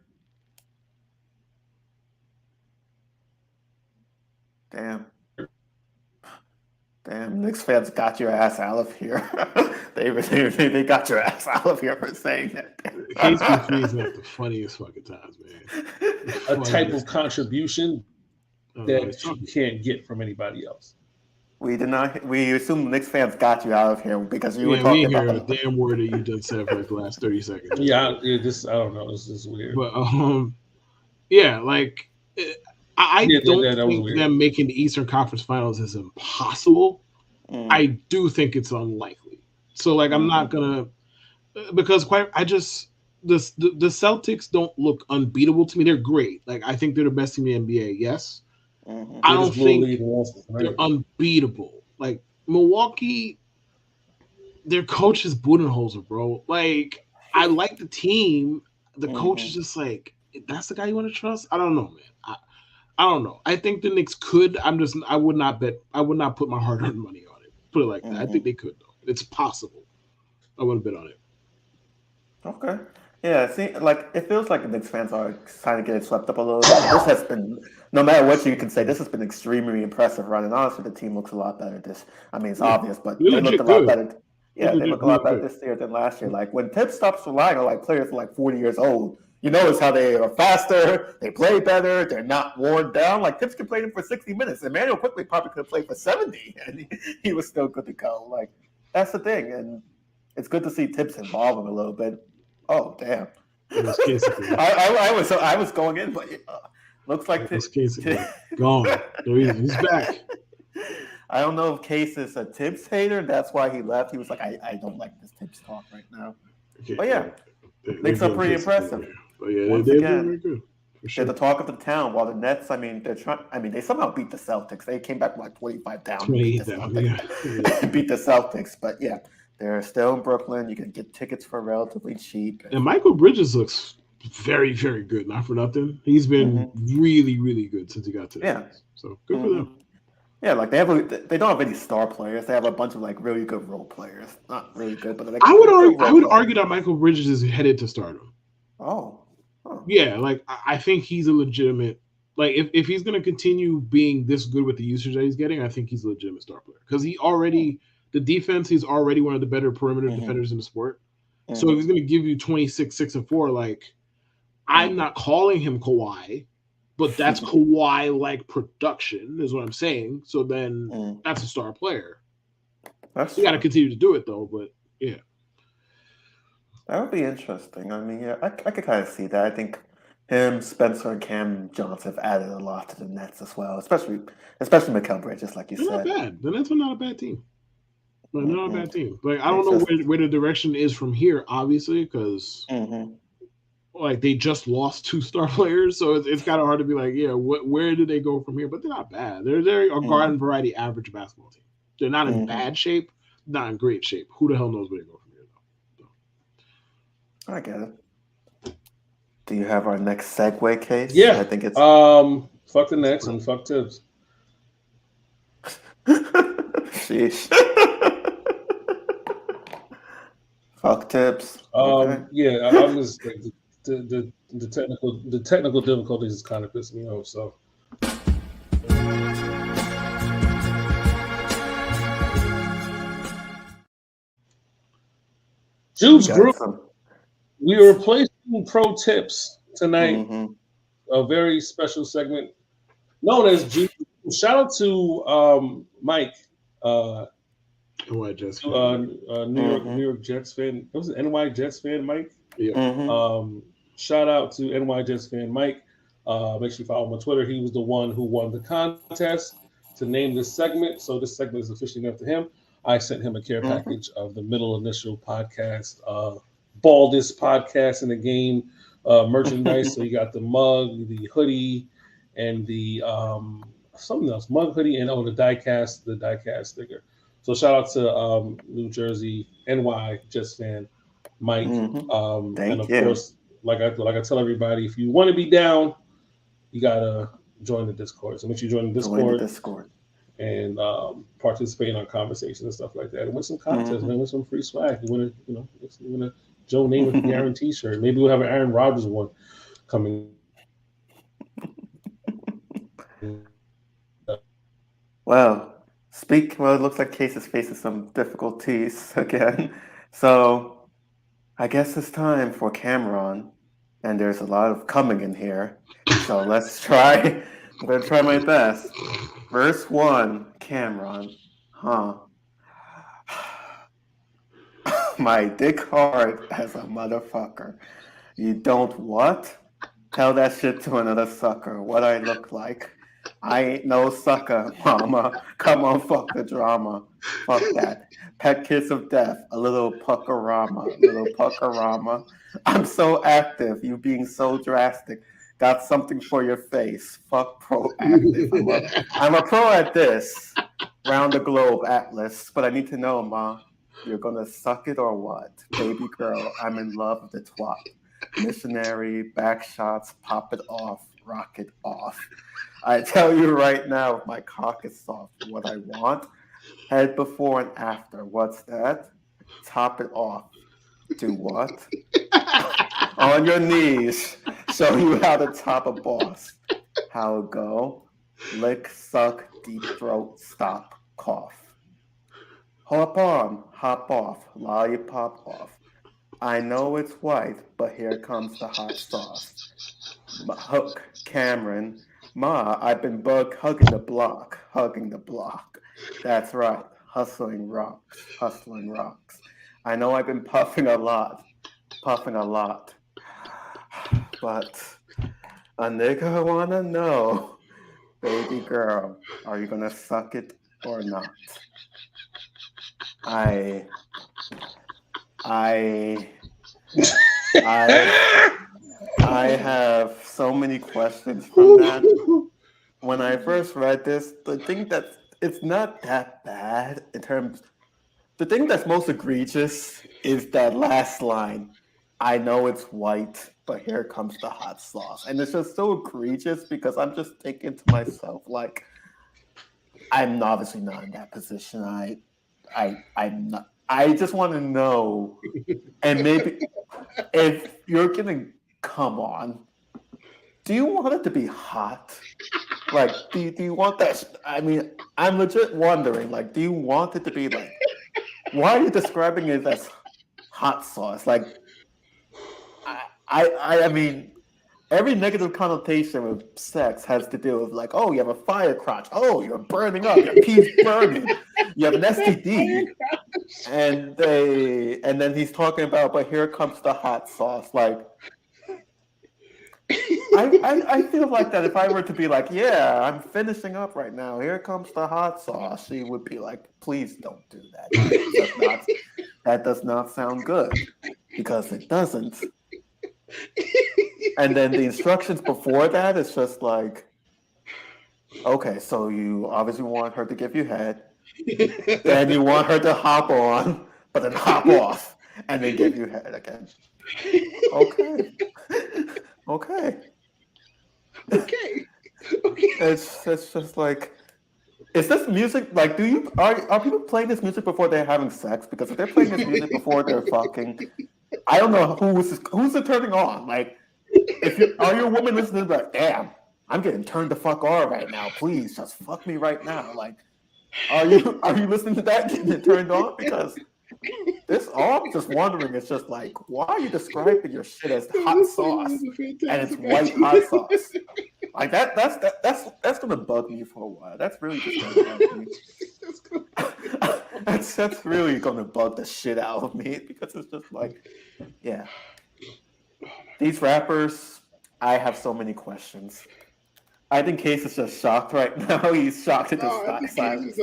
[SPEAKER 3] Damn, Knicks fans got your ass out of here. they got your ass out of here for saying that.
[SPEAKER 2] KCP is like the funniest fucking times, man.
[SPEAKER 1] A type of contribution that you can't get from anybody else.
[SPEAKER 3] We did not. We assume Knicks fans got you out of here because you were
[SPEAKER 2] Yeah, we
[SPEAKER 3] talking
[SPEAKER 2] ain't hear a
[SPEAKER 3] about.
[SPEAKER 2] damn word that you done said for like the last 30 seconds.
[SPEAKER 1] Yeah, this I don't know. This is weird.
[SPEAKER 2] But yeah, like I don't
[SPEAKER 1] that was
[SPEAKER 2] think
[SPEAKER 1] weird.
[SPEAKER 2] them making the Eastern Conference Finals is impossible. I do think it's unlikely. So like I'm not gonna because the Celtics don't look unbeatable to me. They're great. Like I think they're the best team in the NBA. Yes, I don't think they're unbeatable. Like Milwaukee, their coach is Budenholzer, bro. Like I like the team. The coach is just like that's the guy you want to trust. I don't know, man. I don't know. I think the Knicks could. I would not bet. I would not put my hard-earned money on it. Put it like that. I think they could though. It's possible. I wouldn't bet on it.
[SPEAKER 3] Okay. Yeah, see, like it feels like the Knicks fans are trying to get it swept up a little bit. This has been, no matter what you can say, this has been extremely impressive run. And honestly, the team looks a lot better. I mean, it's obvious, but they looked a lot better. Yeah, they look a lot better this year than last year. Like when Tibbs stops relying on like players like 40 years old, you notice how they are faster, they play better, they're not worn down. Like Tibbs can play them for 60 minutes. Emmanuel quickly probably could have played for 70, and he was still good to go. Like that's the thing, and it's good to see Tibbs involved in a little bit. Oh damn! I was going in, but looks like
[SPEAKER 2] gone. He's back.
[SPEAKER 3] I don't know if Case is a Tibbs hater. That's why he left. He was like, I don't like this Tibbs talk right now. Okay, but yeah, Knicks are pretty impressive.
[SPEAKER 2] But yeah,
[SPEAKER 3] once
[SPEAKER 2] they're
[SPEAKER 3] again,
[SPEAKER 2] very good. Sure.
[SPEAKER 3] They're the talk of the town. While the Nets, I mean, they somehow beat the Celtics. They came back like 25 down.
[SPEAKER 2] 28 down. Yeah.
[SPEAKER 3] Beat the Celtics, but yeah. They're still in Brooklyn. You can get tickets for relatively cheap.
[SPEAKER 2] And Michael Bridges looks very, very good. Not for nothing. He's been really, really good since he got to the Knicks. So good for them.
[SPEAKER 3] Yeah, like they don't have any star players. They have a bunch of like really good role players. Not really good, but like,
[SPEAKER 2] I would argue that Michael Bridges is headed to stardom.
[SPEAKER 3] Oh.
[SPEAKER 2] Yeah, like I think he's a legitimate. Like if he's going to continue being this good with the usage that he's getting, I think he's a legitimate star player because the defense, he's already one of the better perimeter defenders in the sport. So if he's going to give you 26, 6, and 4, like I'm not calling him Kawhi, but that's Kawhi-like production is what I'm saying. So then that's a star player. You got to continue to do it though, but yeah.
[SPEAKER 3] That would be interesting. I mean, yeah, I could kind of see that. I think him, Spencer, and Cam Johnson have added a lot to the Nets as well, especially Mikal Bridges, like you said.
[SPEAKER 2] Not bad. The Nets are not a bad team. They're not a bad team. Like I don't know where the direction is from here, obviously, because like they just lost 2 star players, so it's kind of hard to be like, yeah, where do they go from here? But they're not bad. They're a garden variety average basketball team. They're not in bad shape, not in great shape. Who the hell knows where they go from here, though? So.
[SPEAKER 3] I get it. Do you have our next segue case?
[SPEAKER 1] Yeah,
[SPEAKER 3] I think it's
[SPEAKER 1] fuck the Knicks and fuck Tibbs.
[SPEAKER 3] Sheesh. Fuck Tibbs. Okay.
[SPEAKER 1] Yeah, I'm just like, the technical difficulties is kind of pissing me off. So. Judes Grooves. We are replacing pro tips tonight. A very special segment known as Judes. Shout out to Mike.
[SPEAKER 2] NY Jets
[SPEAKER 1] New York Jets fan. Was it NY Jets fan, Mike?
[SPEAKER 2] Yeah.
[SPEAKER 1] Shout out to NY Jets fan Mike. Make sure you follow him on Twitter. He was the one who won the contest to name this segment. So this segment is officially up to him. I sent him a care package of the middle initial podcast, baldest podcast in the game merchandise. So you got the mug, the hoodie, and the something else, mug, hoodie, and the diecast sticker. So shout out to New Jersey NY Jets fan Mike. And of course, like I tell everybody, if you want to be down, you gotta join the Discord. So make sure you join the Discord. And participate in our conversations and stuff like that. And win some contests, man. Win some free swag. You win a Joe Namath guarantee shirt. Maybe we'll have an Aaron Rodgers one coming.
[SPEAKER 3] Well, it looks like Case is facing some difficulties again. So I guess it's time for Cameron. And there's a lot of coming in here. So let's try. I'm going to try my best. Verse 1, Cameron. Huh. My dick hard as a motherfucker. You don't what? Tell that shit to another sucker. What I look like. I ain't no sucker, mama. Come on, fuck the drama. Fuck that. Pet kiss of death. A little puckerama. Little puckerama. I'm so active. You being so drastic. Got something for your face. Fuck proactive. I'm a pro at this. Round the globe atlas. But I need to know, ma. You're gonna suck it or what? Baby girl, I'm in love with the twat. Missionary, back shots, pop it off, rock it off. I tell you right now, my cock is soft. What I want, head before and after. What's that? Top it off. Do what? On your knees. Show you how to top a boss. How it go? Lick, suck, deep throat, stop, cough. Hop on, hop off, lollipop off. I know it's white, but here comes the hot sauce. Hook, Cameron. Ma, I've been bug hugging the block. That's right, hustling rocks. I know I've been puffing a lot. But a nigga wanna know, baby girl, are you gonna suck it or not? I have so many questions from that. When I first read this, the thing that it's not that bad in terms. The thing that's most egregious is that last line. I know it's white, but here comes the hot sauce, and it's just so egregious because I'm just thinking to myself, like, I'm obviously not in that position. I'm not. I just want to know, and maybe if you're gonna come on, do you want it to be hot? Like, do you want that? I mean, I'm legit wondering. Like, do you want it to be like? Why are you describing it as hot sauce? Like, I mean, every negative connotation with sex has to do with like, oh, you have a fire crotch. Oh, you're burning up. Your pee's burning. You have an STD. And then he's talking about, but here comes the hot sauce. Like, I feel like that if I were to be like, yeah, I'm finishing up right now. Here comes the hot sauce. She would be like, please don't do that. That does not sound good because it doesn't. And then the instructions before that is just like, okay, so you obviously want her to give you head, then you want her to hop on, but then hop off, and then give you head again. Okay. It's just like, is this music like? Are people playing this music before they're having sex? Because if they're playing this music before they're fucking, I don't know who's it turning on. Like, are you a woman listening to like, damn, I'm getting turned the fuck on right now. Please just fuck me right now. Like, are you listening to that getting it turned on? Because this all I'm just wondering is just like, why are you describing your shit as hot sauce and it's white hot sauce? Like that's gonna bug me for a while. That's really just gonna bug me. That's really gonna bug the shit out of me because it's just like, yeah. These rappers, I have so many questions. I think Case is just shocked right now. He's shocked at this silence.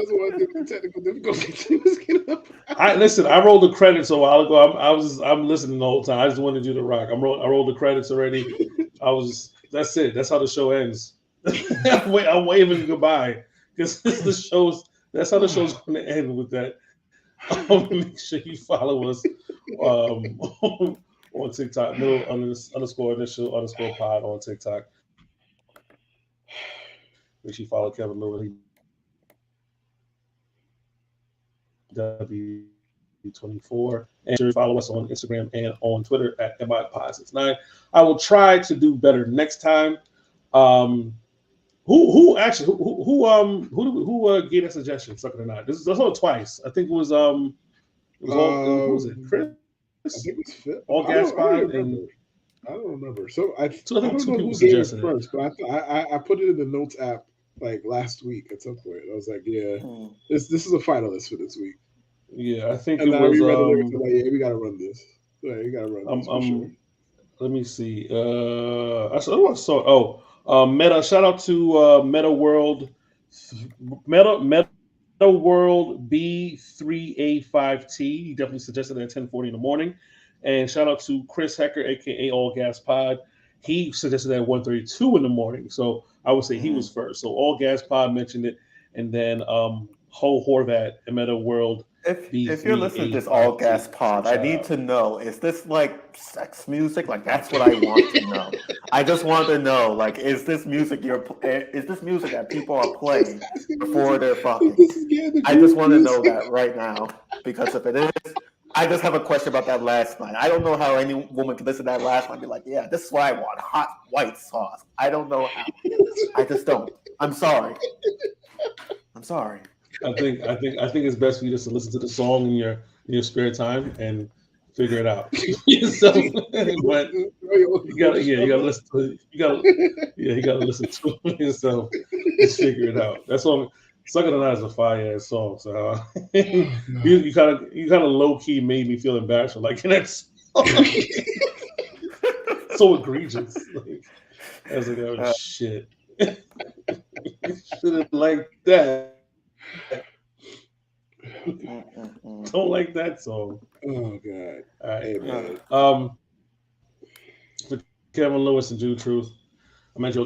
[SPEAKER 1] Listen. I rolled the credits a while ago. I'm listening the whole time. I just wanted you to rock. I rolled the credits already. That's it. That's how the show ends. I'm waving goodbye because that's how the show's going to end with that. Make sure you follow us on TikTok, _initial_pod on TikTok. Make sure you follow Kevin Lewis. W24. And follow us on Instagram and on Twitter at MIPod69. I will try to do better next time. Who gave that suggestion? Suck it or not? This on twice. I think it was who was it? Chris?
[SPEAKER 4] I think it's Fit.
[SPEAKER 1] All gas five and
[SPEAKER 4] I don't remember. So I
[SPEAKER 1] two
[SPEAKER 4] don't know
[SPEAKER 1] people
[SPEAKER 4] who gave it
[SPEAKER 1] suggested
[SPEAKER 4] first, but I put it in the notes app
[SPEAKER 2] like last week at some point. I was like, yeah,
[SPEAKER 3] Hmm.
[SPEAKER 2] this is a finalist for this week.
[SPEAKER 1] Yeah, I think
[SPEAKER 2] And
[SPEAKER 1] it
[SPEAKER 2] then I
[SPEAKER 1] was.
[SPEAKER 2] reread the lyrics. I'm like, yeah, we gotta run this. Yeah, we gotta run this for sure.
[SPEAKER 1] Let me see. I saw. Meta. Shout out to Meta World, Meta World B3A5T. He definitely suggested it at 10:40 in the morning. And shout out to Chris Hecker, aka All Gas Pod. He suggested it at 1:32 in the morning. So I would say he
[SPEAKER 3] Hmm.
[SPEAKER 1] was first. So All Gas Pod mentioned it, and then Ho Horvat and Meta World
[SPEAKER 3] If you're listening to this all gas
[SPEAKER 1] B3A5T. So
[SPEAKER 3] pod, I
[SPEAKER 1] shout
[SPEAKER 3] need
[SPEAKER 1] out.
[SPEAKER 3] to know, is this like sex music? Like that's what I want to know. I just want to know, like, is this music is this music that people are
[SPEAKER 2] Just
[SPEAKER 3] playing
[SPEAKER 2] asking me
[SPEAKER 3] before they're
[SPEAKER 2] if
[SPEAKER 3] fucking?
[SPEAKER 2] this is getting the
[SPEAKER 3] I just
[SPEAKER 2] group
[SPEAKER 3] want to know
[SPEAKER 2] music.
[SPEAKER 3] that right now because if it is, I just have a question about that last line. I don't know how any woman can listen to that last line and be like, yeah, this is what I want, hot white sauce. I don't know how. I just don't. I'm sorry. I'm sorry.
[SPEAKER 1] I think it's best for you just to listen to the song in your spare time and figure it out. So, but you gotta listen to it yourself. Just figure it out. That's all. Suck It or Not is a fire ass song. So you kind of low key made me feel embarrassed for liking that song. So egregious. Like, I was like, oh shit. Shouldn't like that.
[SPEAKER 3] Mm-mm-mm.
[SPEAKER 1] Don't like that song.
[SPEAKER 2] Oh god.
[SPEAKER 1] All right.
[SPEAKER 2] Hey man.
[SPEAKER 1] For Kevin Lewis and Jude Truth, I'm at Joe